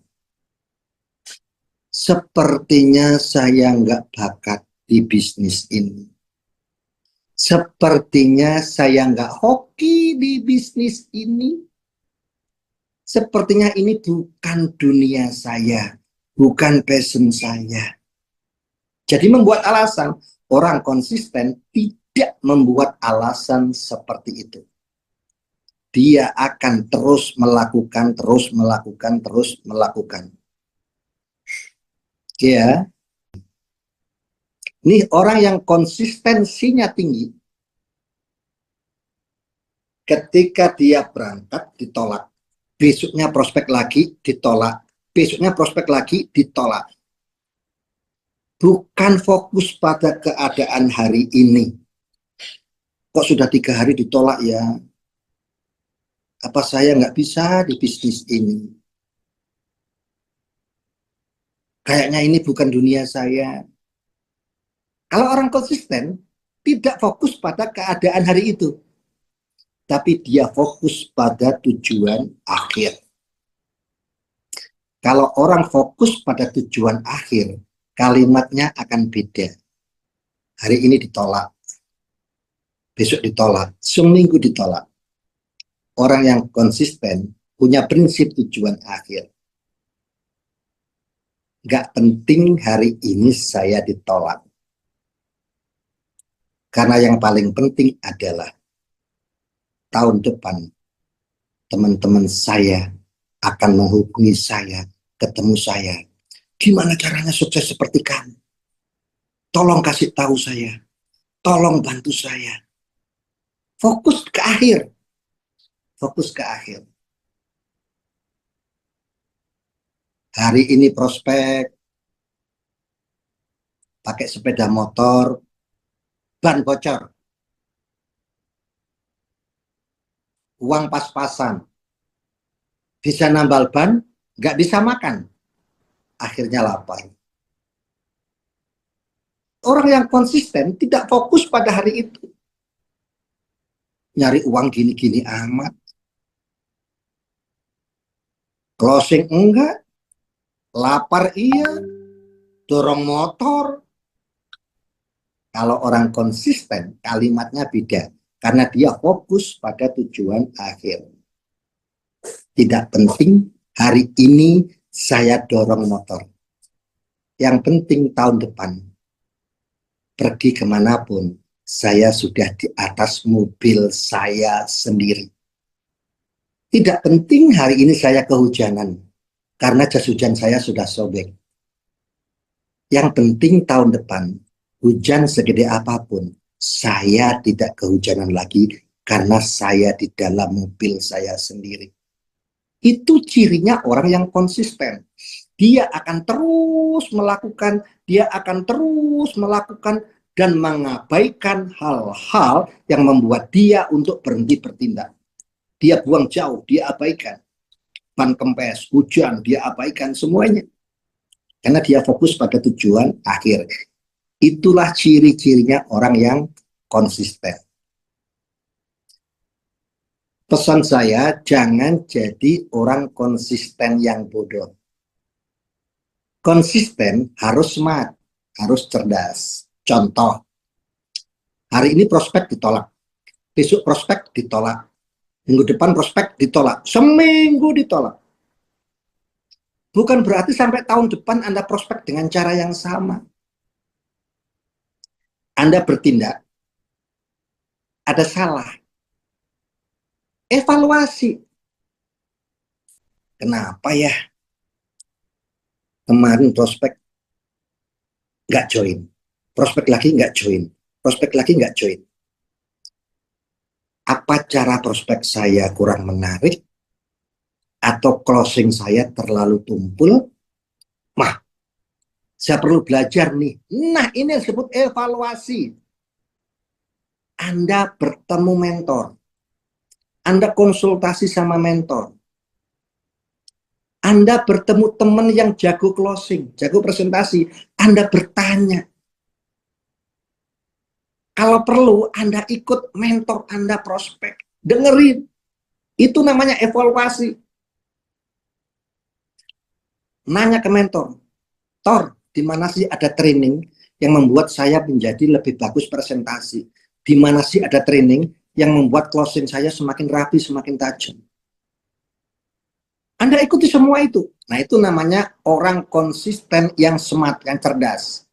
Sepertinya saya nggak bakat di bisnis ini. Sepertinya saya nggak hoki di bisnis ini. Sepertinya ini bukan dunia saya, bukan passion saya. Jadi membuat alasan, orang konsisten tidak membuat alasan seperti itu. Dia akan terus melakukan, terus melakukan, terus melakukan. Ya, ini orang yang konsistensinya tinggi, ketika dia berangkat ditolak, besoknya prospek lagi ditolak, besoknya prospek lagi ditolak. Bukan fokus pada keadaan hari ini. Kok sudah 3 hari ditolak ya? Apa saya nggak bisa di bisnis ini? Kayaknya ini bukan dunia saya. Kalau orang konsisten, tidak fokus pada keadaan hari itu, tapi dia fokus pada tujuan akhir. Kalau orang fokus pada tujuan akhir, kalimatnya akan beda. Hari ini ditolak, besok ditolak, seminggu ditolak. Orang yang konsisten punya prinsip tujuan akhir. Gak penting hari ini saya ditolak. Karena yang paling penting adalah tahun depan teman-teman saya akan menghubungi saya, ketemu saya. Gimana caranya sukses seperti kamu? Tolong kasih tahu saya. Tolong bantu saya. Fokus ke akhir. Fokus ke akhir. Hari ini prospek, pakai sepeda motor, ban bocor, uang pas-pasan, bisa nambal ban, nggak bisa makan, akhirnya lapar. Orang yang konsisten tidak fokus pada hari itu. Nyari uang gini-gini amat. Closing enggak, lapar iya, dorong motor. Kalau orang konsisten, kalimatnya beda. Karena dia fokus pada tujuan akhir. Tidak penting hari ini saya dorong motor. Yang penting tahun depan, pergi kemanapun, saya sudah di atas mobil saya sendiri. Tidak penting hari ini saya kehujanan, karena jas hujan saya sudah sobek. Yang penting tahun depan, hujan segede apapun, saya tidak kehujanan lagi, karena saya di dalam mobil saya sendiri. Itu cirinya orang yang konsisten. Dia akan terus melakukan, dan mengabaikan hal-hal yang membuat dia untuk berhenti bertindak. Dia buang jauh, dia abaikan. Ban kempes, hujan, dia abaikan semuanya. Karena dia fokus pada tujuan akhir. Itulah ciri-cirinya orang yang konsisten. Pesan saya, jangan jadi orang konsisten yang bodoh. Konsisten harus smart, harus cerdas. Contoh, hari ini prospek ditolak, besok prospek ditolak, minggu depan prospek ditolak, seminggu ditolak. Bukan berarti sampai tahun depan Anda prospek dengan cara yang sama. Anda bertindak, ada salah. Evaluasi. Kenapa ya kemarin prospek nggak join, prospek lagi nggak join, prospek lagi nggak join. Apa cara prospek saya kurang menarik, atau closing saya terlalu tumpul? Saya perlu belajar nih. Nah, ini yang disebut evaluasi. Anda bertemu mentor, Anda konsultasi sama mentor, Anda bertemu teman yang jago closing, jago presentasi, Anda bertanya. Kalau perlu, Anda ikut mentor Anda prospek. Dengerin. Itu namanya evaluasi. Nanya ke mentor. Tor, di mana sih ada training yang membuat saya menjadi lebih bagus presentasi? Di mana sih ada training yang membuat closing saya semakin rapi, semakin tajam? Anda ikuti semua itu. Nah, itu namanya orang konsisten yang smart, yang cerdas.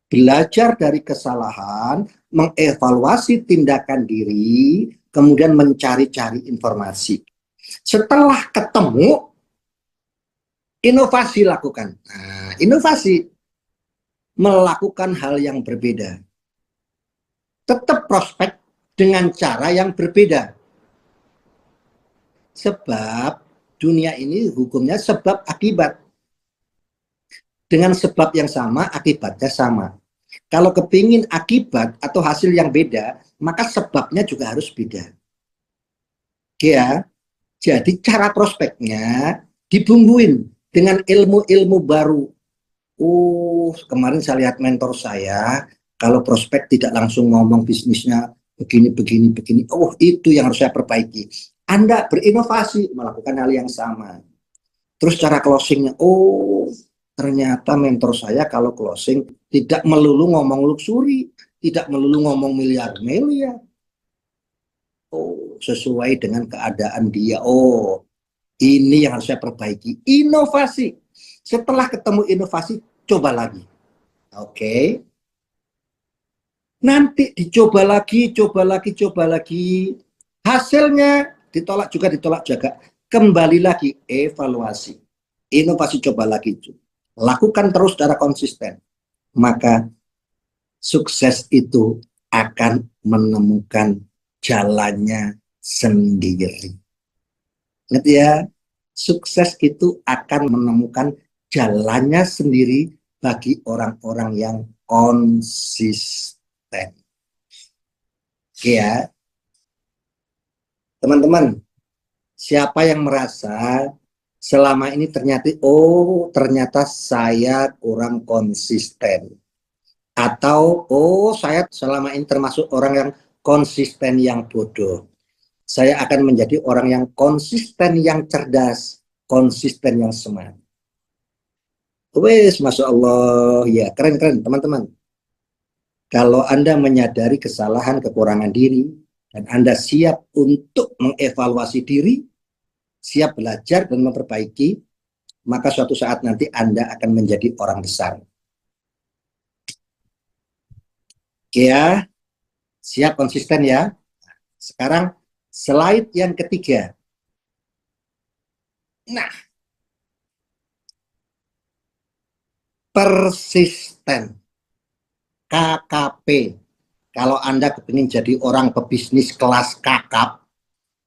Belajar dari kesalahan, mengevaluasi tindakan diri, kemudian mencari-cari informasi. Setelah ketemu, inovasi lakukan. Nah, inovasi melakukan hal yang berbeda. Tetap prospek dengan cara yang berbeda. Sebab dunia ini hukumnya sebab akibat. Dengan sebab yang sama, akibatnya sama. Kalau kepingin akibat atau hasil yang beda, maka sebabnya juga harus beda. Oke ya? Jadi cara prospeknya dibumbuin dengan ilmu-ilmu baru. Kemarin saya lihat mentor saya, kalau prospek tidak langsung ngomong bisnisnya begini, begini, begini. Itu yang harus saya perbaiki. Anda berinovasi, melakukan hal yang sama. Terus cara closingnya, ternyata mentor saya kalau closing tidak melulu ngomong luxury, tidak melulu ngomong miliar-miliar. Sesuai dengan keadaan dia. Ini yang harus saya perbaiki. Inovasi. Setelah ketemu inovasi, coba lagi. Oke. Nanti dicoba lagi, coba lagi. Hasilnya ditolak juga. Kembali lagi, evaluasi. Inovasi, coba lagi. Lakukan terus secara konsisten. Maka sukses itu akan menemukan jalannya sendiri. Ingat ya, sukses itu akan menemukan jalannya sendiri bagi orang-orang yang konsisten. Oke ya, teman-teman, siapa yang merasa selama ini ternyata saya kurang konsisten, atau saya selama ini termasuk orang yang konsisten yang bodoh, saya akan menjadi orang yang konsisten yang cerdas, konsisten yang smart. Masya Allah, ya keren teman-teman. Kalau Anda menyadari kesalahan, kekurangan diri, dan Anda siap untuk mengevaluasi diri, siap belajar dan memperbaiki, maka suatu saat nanti Anda akan menjadi orang besar. Oke ya, Siap, konsisten ya. Sekarang slide yang ketiga. Nah, persisten. KKP. Kalau Anda ingin jadi orang pebisnis kelas kakap,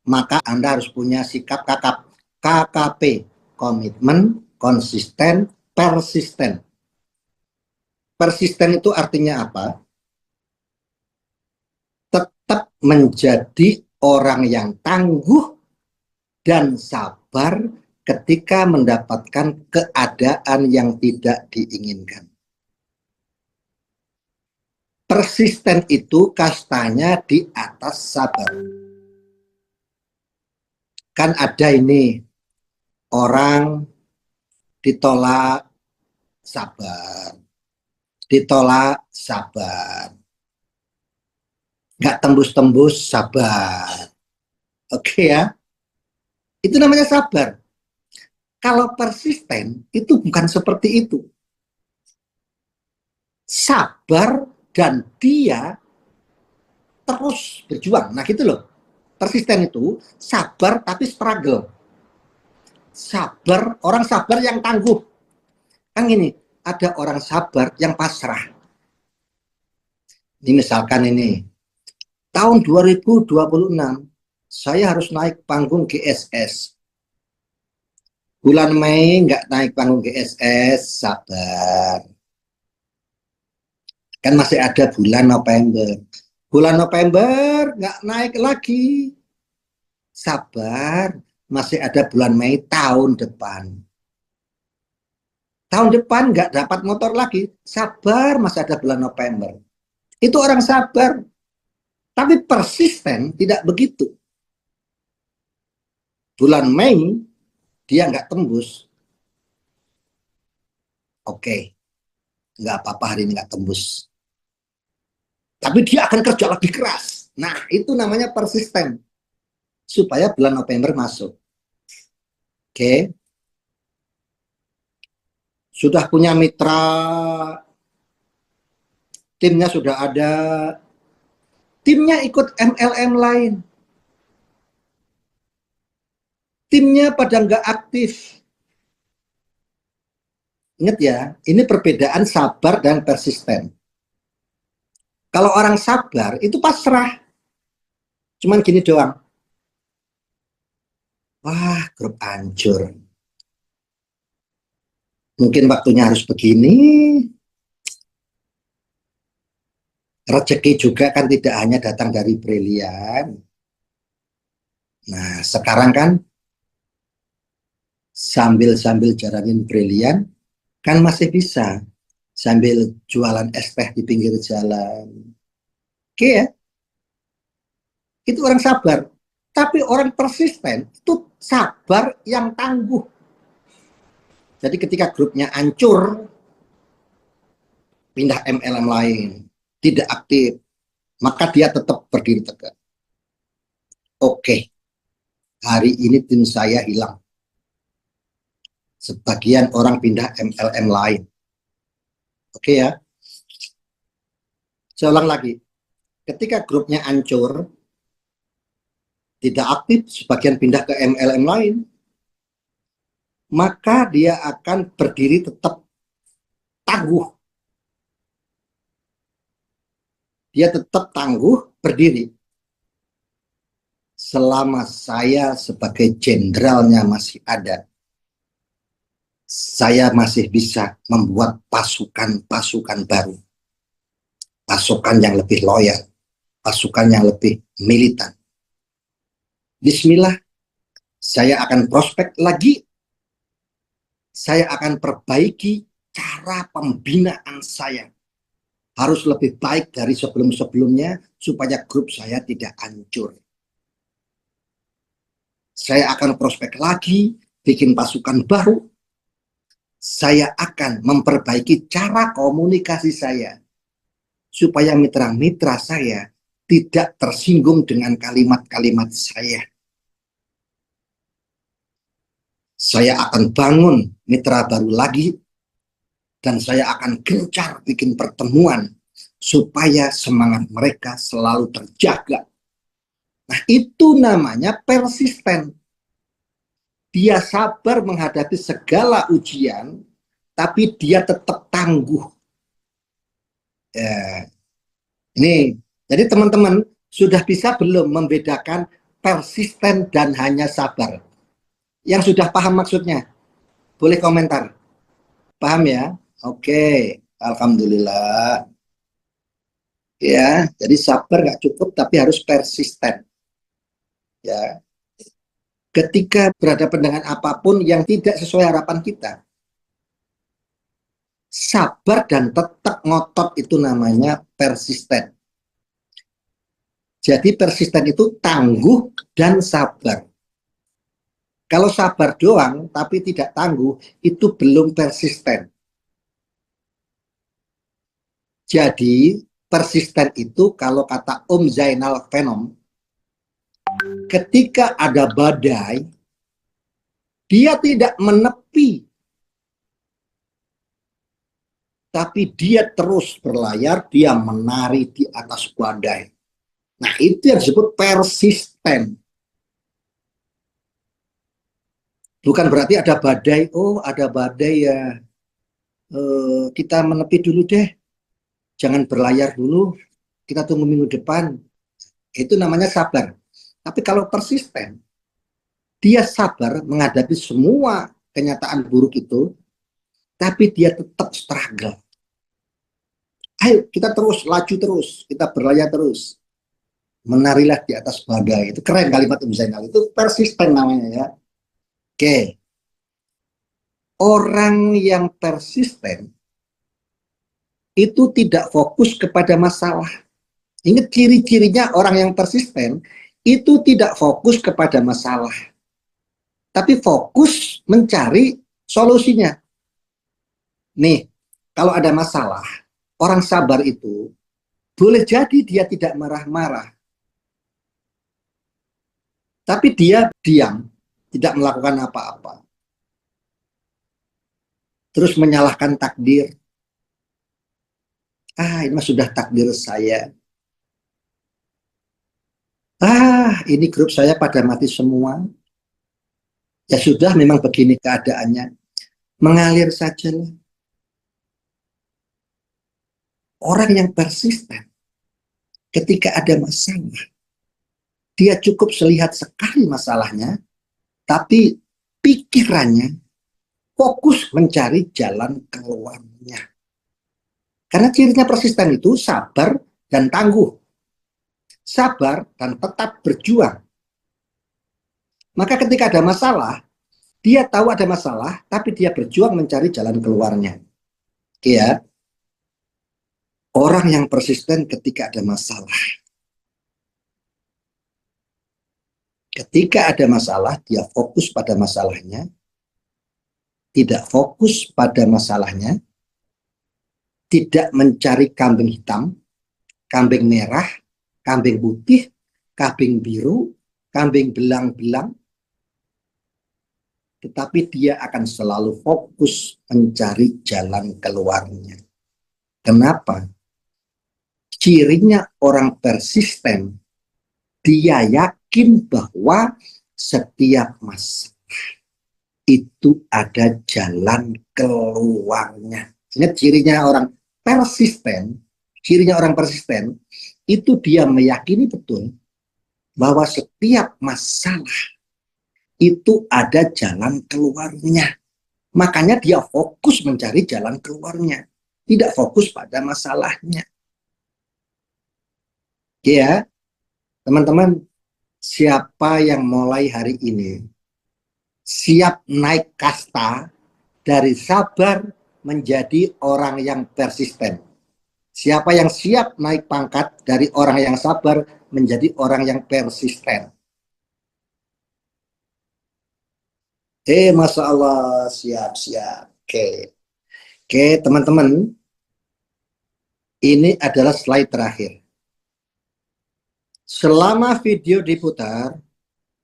maka Anda harus punya sikap kakap. KKP, komitmen, konsisten, persisten. Persisten itu artinya apa? Tetap menjadi orang yang tangguh dan sabar ketika mendapatkan keadaan yang tidak diinginkan. Persisten itu kastanya di atas sabar. Kan ada ini, orang ditolak sabar, ditolak sabar, nggak tembus-tembus sabar. Oke ya, itu namanya sabar. Kalau persisten itu bukan seperti itu. Sabar dan dia terus berjuang. Nah gitu loh. Persisten itu sabar tapi struggle. Sabar, orang sabar yang tangguh. Kan gini, ada orang sabar yang pasrah. Ini misalkan ini, tahun 2026, saya harus naik panggung GSS. Bulan Mei nggak naik panggung GSS, sabar. Kan masih ada bulan November. Bulan November nggak naik lagi, sabar. Masih ada bulan Mei tahun depan. Tahun depan nggak dapat motor lagi, sabar, masih ada bulan November. Itu orang sabar. Tapi persisten tidak begitu. Bulan Mei dia nggak tembus. Oke, nggak apa-apa hari ini nggak tembus. Tapi dia akan kerja lebih keras. Nah, itu namanya persisten. Supaya bulan November masuk. Oke. Sudah punya mitra, timnya sudah ada, timnya ikut MLM lain, timnya pada nggak aktif. Ingat ya, ini perbedaan sabar dan persisten. Kalau orang sabar itu pasrah, cuman gini doang. Wah, grup hancur. Mungkin waktunya harus begini. Rezeki juga kan tidak hanya datang dari brilian. Nah, sekarang kan sambil jalanin brilian, kan masih bisa sambil jualan es teh di pinggir jalan. Oke ya, itu orang sabar. Tapi orang persisten itu sabar yang tangguh. Jadi ketika grupnya hancur, pindah MLM lain, tidak aktif, maka dia tetap berdiri tegak. Oke, hari ini tim saya hilang. Sebagian orang pindah MLM lain. Oke ya. Saya ulang lagi. Ketika grupnya hancur, tidak aktif, sebagian pindah ke MLM lain, maka dia akan berdiri tetap tangguh. Dia tetap tangguh, berdiri. Selama saya sebagai jenderalnya masih ada, saya masih bisa membuat pasukan-pasukan baru. Pasukan yang lebih loyal, pasukan yang lebih militan. Bismillah, saya akan prospek lagi. Saya akan perbaiki cara pembinaan saya. Harus lebih baik dari sebelum-sebelumnya supaya grup saya tidak hancur. Saya akan prospek lagi, bikin pasukan baru. Saya akan memperbaiki cara komunikasi saya supaya mitra-mitra saya tidak tersinggung dengan kalimat-kalimat saya. Saya akan bangun mitra baru lagi dan saya akan gencar bikin pertemuan supaya semangat mereka selalu terjaga. Nah, itu namanya persisten. Dia sabar menghadapi segala ujian, tapi dia tetap tangguh. Ya, ini, jadi teman-teman sudah bisa belum membedakan persisten dan hanya sabar? Yang sudah paham maksudnya, boleh komentar. Paham ya? Oke, alhamdulillah. Ya, jadi sabar nggak cukup, tapi harus persisten. Ya, ketika berhadapan dengan apapun yang tidak sesuai harapan kita, sabar dan tetap ngotot itu namanya persisten. Jadi persisten itu tangguh dan sabar. Kalau sabar doang tapi tidak tangguh, itu belum persisten. Jadi persisten itu kalau kata Om Zainal Venom, ketika ada badai, dia tidak menepi, tapi dia terus berlayar, dia menari di atas badai. Nah, itu yang disebut persisten. Bukan berarti ada badai, oh ada badai ya, kita menepi dulu deh, jangan berlayar dulu, kita tunggu minggu depan. Itu namanya sabar. Tapi kalau persisten, dia sabar menghadapi semua kenyataan buruk itu, tapi dia tetap struggle. Ayo kita terus, laju terus, kita berlayar terus. Menarilah di atas badai. Itu keren kalimat Om Zainal. Itu persisten namanya ya. Oke. Orang yang persisten itu tidak fokus kepada masalah. Ingat ciri-cirinya orang yang persisten itu tidak fokus kepada masalah, tapi fokus mencari solusinya. Nih, kalau ada masalah, orang sabar itu boleh jadi dia tidak marah-marah, tapi dia diam, tidak melakukan apa-apa. Terus menyalahkan takdir. Ah, ini sudah takdir saya. Ah, ini grup saya pada mati semua. Ya sudah, memang begini keadaannya. Mengalir saja. Orang yang persisten, ketika ada masalah, dia cukup melihat sekali masalahnya, tapi pikirannya fokus mencari jalan keluarnya. Karena cirinya persisten itu sabar dan tangguh. Sabar dan tetap berjuang. Maka ketika ada masalah, dia tahu ada masalah, tapi dia berjuang mencari jalan keluarnya. Ya, orang yang persisten ketika ada masalah. Ketika ada masalah, dia fokus pada masalahnya, tidak fokus pada masalahnya, tidak mencari kambing hitam, kambing merah, kambing putih, kambing biru, kambing belang-belang, tetapi dia akan selalu fokus mencari jalan keluarnya. Kenapa? Cirinya orang persisten, dia yakin bahwa setiap masalah itu ada jalan keluarnya. Ingat cirinya orang persisten, itu dia meyakini betul bahwa setiap masalah itu ada jalan keluarnya. Makanya dia fokus mencari jalan keluarnya, tidak fokus pada masalahnya. Ya, teman-teman, siapa yang mulai hari ini siap naik kasta dari sabar menjadi orang yang persisten? Siapa yang siap naik pangkat dari orang yang sabar menjadi orang yang persisten? Masya Allah, siap-siap. Oke, teman-teman, ini adalah slide terakhir. Selama video diputar,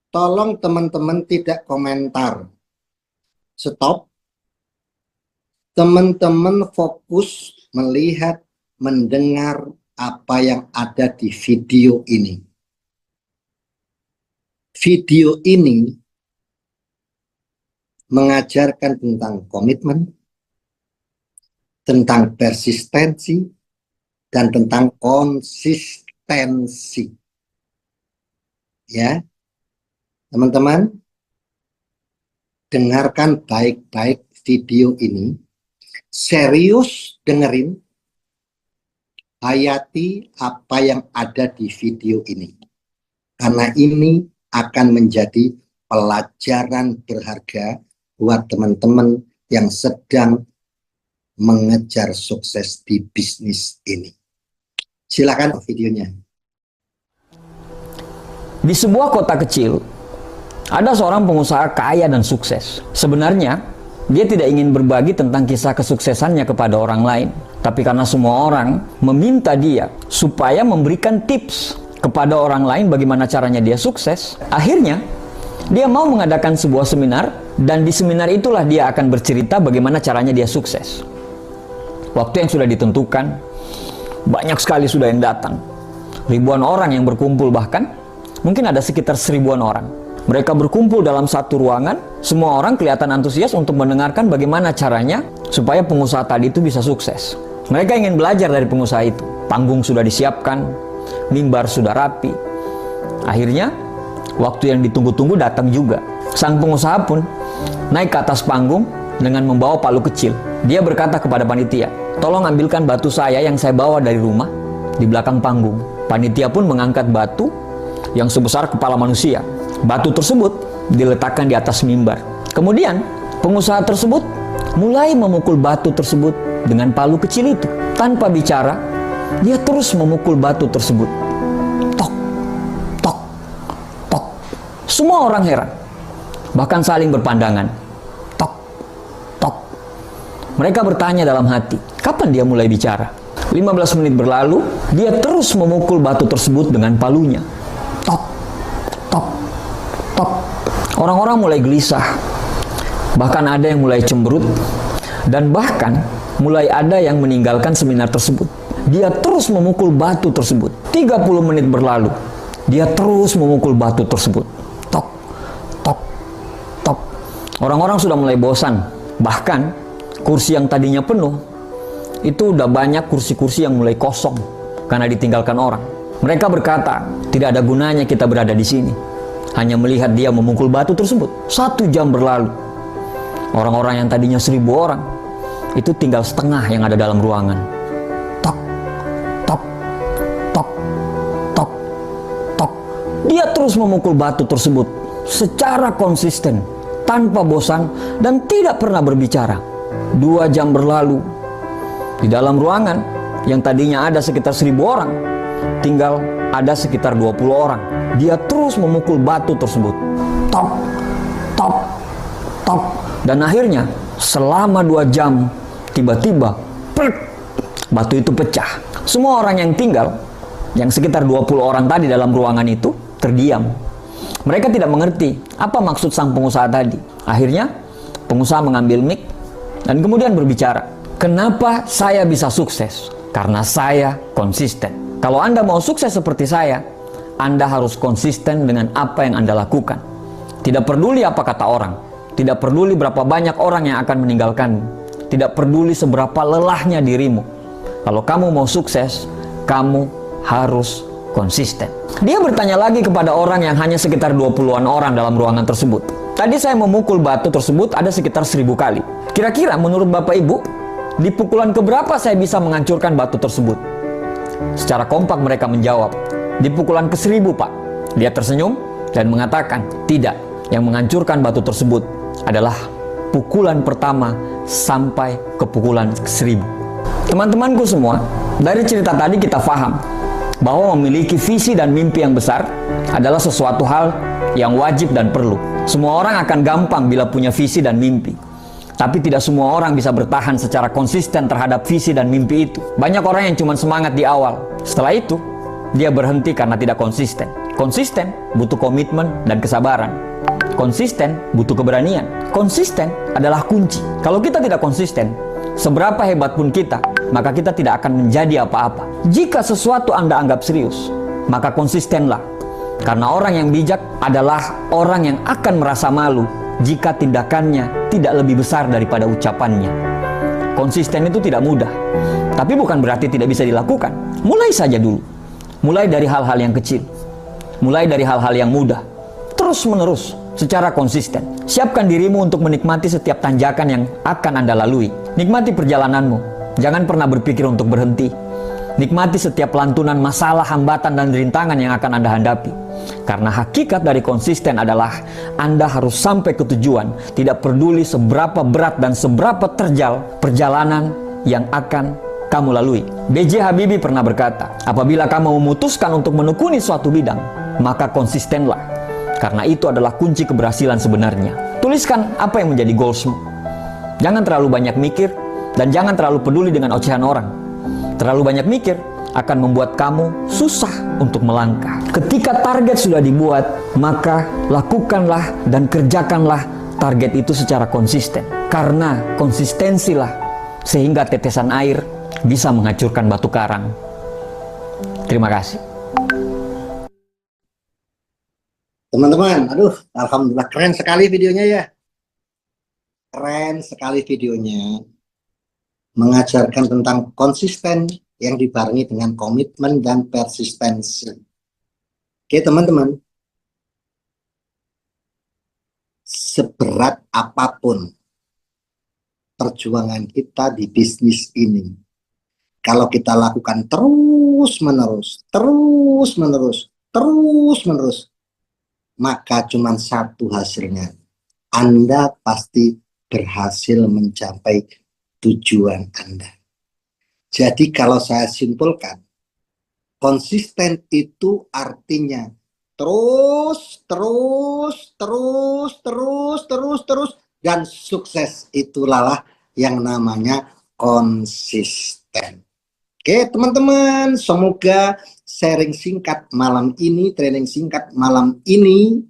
tolong teman-teman tidak komentar. Stop. Teman-teman fokus melihat mendengar apa yang ada di video ini. Video ini mengajarkan tentang komitmen, tentang persistensi, dan tentang konsistensi. Ya, teman-teman, dengarkan baik-baik video ini, serius dengerin, hayati apa yang ada di video ini. Karena ini akan menjadi pelajaran berharga buat teman-teman yang sedang mengejar sukses di bisnis ini. Silakan videonya. Di sebuah kota kecil, ada seorang pengusaha kaya dan sukses. Sebenarnya, dia tidak ingin berbagi tentang kisah kesuksesannya kepada orang lain. Tapi karena semua orang meminta dia supaya memberikan tips kepada orang lain bagaimana caranya dia sukses, akhirnya dia mau mengadakan sebuah seminar, dan di seminar itulah dia akan bercerita bagaimana caranya dia sukses. Waktu yang sudah ditentukan, banyak sekali sudah yang datang. Ribuan orang yang berkumpul, bahkan mungkin ada sekitar 1000-an orang. Mereka berkumpul dalam satu ruangan, semua orang kelihatan antusias untuk mendengarkan bagaimana caranya supaya pengusaha tadi itu bisa sukses. Mereka ingin belajar dari pengusaha itu. Panggung sudah disiapkan, mimbar sudah rapi. Akhirnya, waktu yang ditunggu-tunggu datang juga. Sang pengusaha pun naik ke atas panggung dengan membawa palu kecil. Dia berkata kepada panitia, "Tolong ambilkan batu saya yang saya bawa dari rumah di belakang panggung." Panitia pun mengangkat batu yang sebesar kepala manusia. Batu tersebut diletakkan di atas mimbar. Kemudian, pengusaha tersebut mulai memukul batu tersebut dengan palu kecil itu. Tanpa bicara, dia terus memukul batu tersebut. Tok, tok, tok. Semua orang heran, bahkan saling berpandangan. Tok, tok. Mereka bertanya dalam hati, kapan dia mulai bicara? 15 menit berlalu, dia terus memukul batu tersebut dengan palunya. Tok, tok, tok. Orang-orang mulai gelisah, bahkan ada yang mulai cemberut, dan bahkan mulai ada yang meninggalkan seminar tersebut. Dia terus memukul batu tersebut. 30 menit berlalu, dia terus memukul batu tersebut. Tok, tok, tok. Orang-orang sudah mulai bosan. Bahkan kursi yang tadinya penuh, itu udah banyak kursi-kursi yang mulai kosong karena ditinggalkan orang. Mereka berkata, tidak ada gunanya kita berada di sini, hanya melihat dia memukul batu tersebut. 1 jam berlalu. Orang-orang yang tadinya 1000 orang, itu tinggal setengah yang ada dalam ruangan. Tok, tok, tok, tok, tok. Dia terus memukul batu tersebut secara konsisten, tanpa bosan, dan tidak pernah berbicara. 2 jam berlalu. Di dalam ruangan yang tadinya ada sekitar 1000 orang, tinggal ada sekitar 20 orang. Dia terus memukul batu tersebut. Tok, tok, tok. Dan akhirnya selama 2 jam, tiba-tiba batu itu pecah. Semua orang yang tinggal, yang sekitar 20 orang tadi dalam ruangan itu, terdiam. Mereka tidak mengerti apa maksud sang pengusaha tadi. Akhirnya pengusaha mengambil mic dan kemudian berbicara. Kenapa saya bisa sukses? Karena saya konsisten. Kalau Anda mau sukses seperti saya, Anda harus konsisten dengan apa yang Anda lakukan. Tidak peduli apa kata orang, tidak peduli berapa banyak orang yang akan meninggalkanmu, tidak peduli seberapa lelahnya dirimu. Kalau kamu mau sukses, kamu harus konsisten. Dia bertanya lagi kepada orang yang hanya sekitar 20-an orang dalam ruangan tersebut. Tadi saya memukul batu tersebut ada sekitar 1000 kali. Kira-kira menurut Bapak Ibu, di pukulan keberapa saya bisa menghancurkan batu tersebut? Secara kompak mereka menjawab, di pukulan ke-1000, Pak. Dia tersenyum dan mengatakan, tidak. Yang menghancurkan batu tersebut adalah pukulan pertama sampai ke pukulan ke-1000. Teman-temanku semua, dari cerita tadi kita paham bahwa memiliki visi dan mimpi yang besar adalah sesuatu hal yang wajib dan perlu. Semua orang akan gampang bila punya visi dan mimpi. Tapi tidak semua orang bisa bertahan secara konsisten terhadap visi dan mimpi itu. Banyak orang yang cuma semangat di awal. Setelah itu, dia berhenti karena tidak konsisten. Konsisten butuh komitmen dan kesabaran. Konsisten butuh keberanian. Konsisten adalah kunci. Kalau kita tidak konsisten, seberapa hebat pun kita, maka kita tidak akan menjadi apa-apa. Jika sesuatu Anda anggap serius, maka konsistenlah. Karena orang yang bijak adalah orang yang akan merasa malu jika tindakannya tidak lebih besar daripada ucapannya. Konsisten itu tidak mudah, tapi bukan berarti tidak bisa dilakukan. Mulai saja dulu. Mulai dari hal-hal yang kecil. Mulai dari hal-hal yang mudah. Terus menerus, secara konsisten. Siapkan dirimu untuk menikmati setiap tanjakan yang akan Anda lalui. Nikmati perjalananmu. Jangan pernah berpikir untuk berhenti. Nikmati setiap lantunan masalah, hambatan, dan rintangan yang akan Anda hadapi. Karena hakikat dari konsisten adalah Anda harus sampai ke tujuan, tidak peduli seberapa berat dan seberapa terjal perjalanan yang akan kamu lalui. B.J. Habibie pernah berkata, apabila kamu memutuskan untuk menekuni suatu bidang, maka konsistenlah. Karena itu adalah kunci keberhasilan sebenarnya. Tuliskan apa yang menjadi goalsmu. Jangan terlalu banyak mikir, dan jangan terlalu peduli dengan ocehan orang. Terlalu banyak mikir akan membuat kamu susah untuk melangkah. Ketika target sudah dibuat, maka lakukanlah dan kerjakanlah target itu secara konsisten. Karena konsistensilah sehingga tetesan air bisa menghancurkan batu karang. Terima kasih. Teman-teman, aduh, alhamdulillah keren sekali videonya ya. Keren sekali videonya. Mengajarkan tentang konsisten yang dibarengi dengan komitmen dan persistensi. Oke teman-teman, seberat apapun perjuangan kita di bisnis ini, kalau kita lakukan terus-menerus, maka cuma satu hasilnya. Anda pasti berhasil mencapai tujuan Anda. Jadi kalau saya simpulkan, konsisten itu artinya terus, dan sukses itulah yang namanya konsisten. Oke teman-teman, semoga sharing singkat malam ini, training singkat malam ini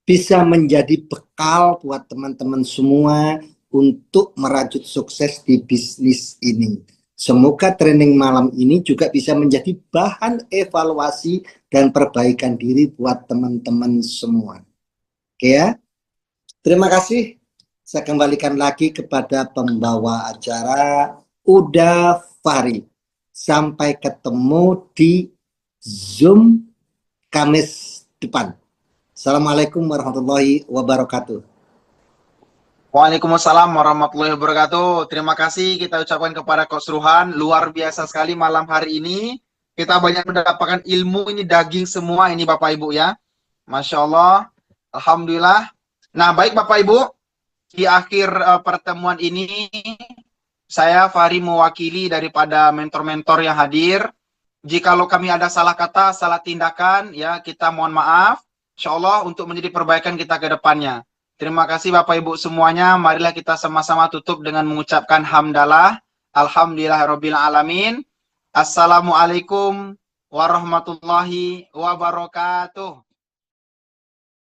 bisa menjadi bekal buat teman-teman semua untuk merajut sukses di bisnis ini. Semoga training malam ini juga bisa menjadi bahan evaluasi dan perbaikan diri buat teman-teman semua. Oke ya. Terima kasih. Saya kembalikan lagi kepada pembawa acara Uda Fahri. Sampai ketemu di Zoom Kamis depan. Assalamualaikum warahmatullahi wabarakatuh. Waalaikumsalam warahmatullahi wabarakatuh. Terima kasih kita ucapkan kepada Coach Ruhan. Luar biasa sekali malam hari ini. Kita banyak mendapatkan ilmu, ini daging semua ini Bapak Ibu ya. Masya Allah. Alhamdulillah. Nah baik Bapak Ibu. Di akhir pertemuan ini, saya Fahri mewakili daripada mentor-mentor yang hadir. Jikalau kami ada salah kata, salah tindakan, ya kita mohon maaf. Insya Allah untuk menjadi perbaikan kita ke depannya. Terima kasih Bapak Ibu semuanya. Marilah kita sama-sama tutup dengan mengucapkan hamdalah. Alhamdulillahirabbil alamin. Assalamualaikum warahmatullahi wabarakatuh.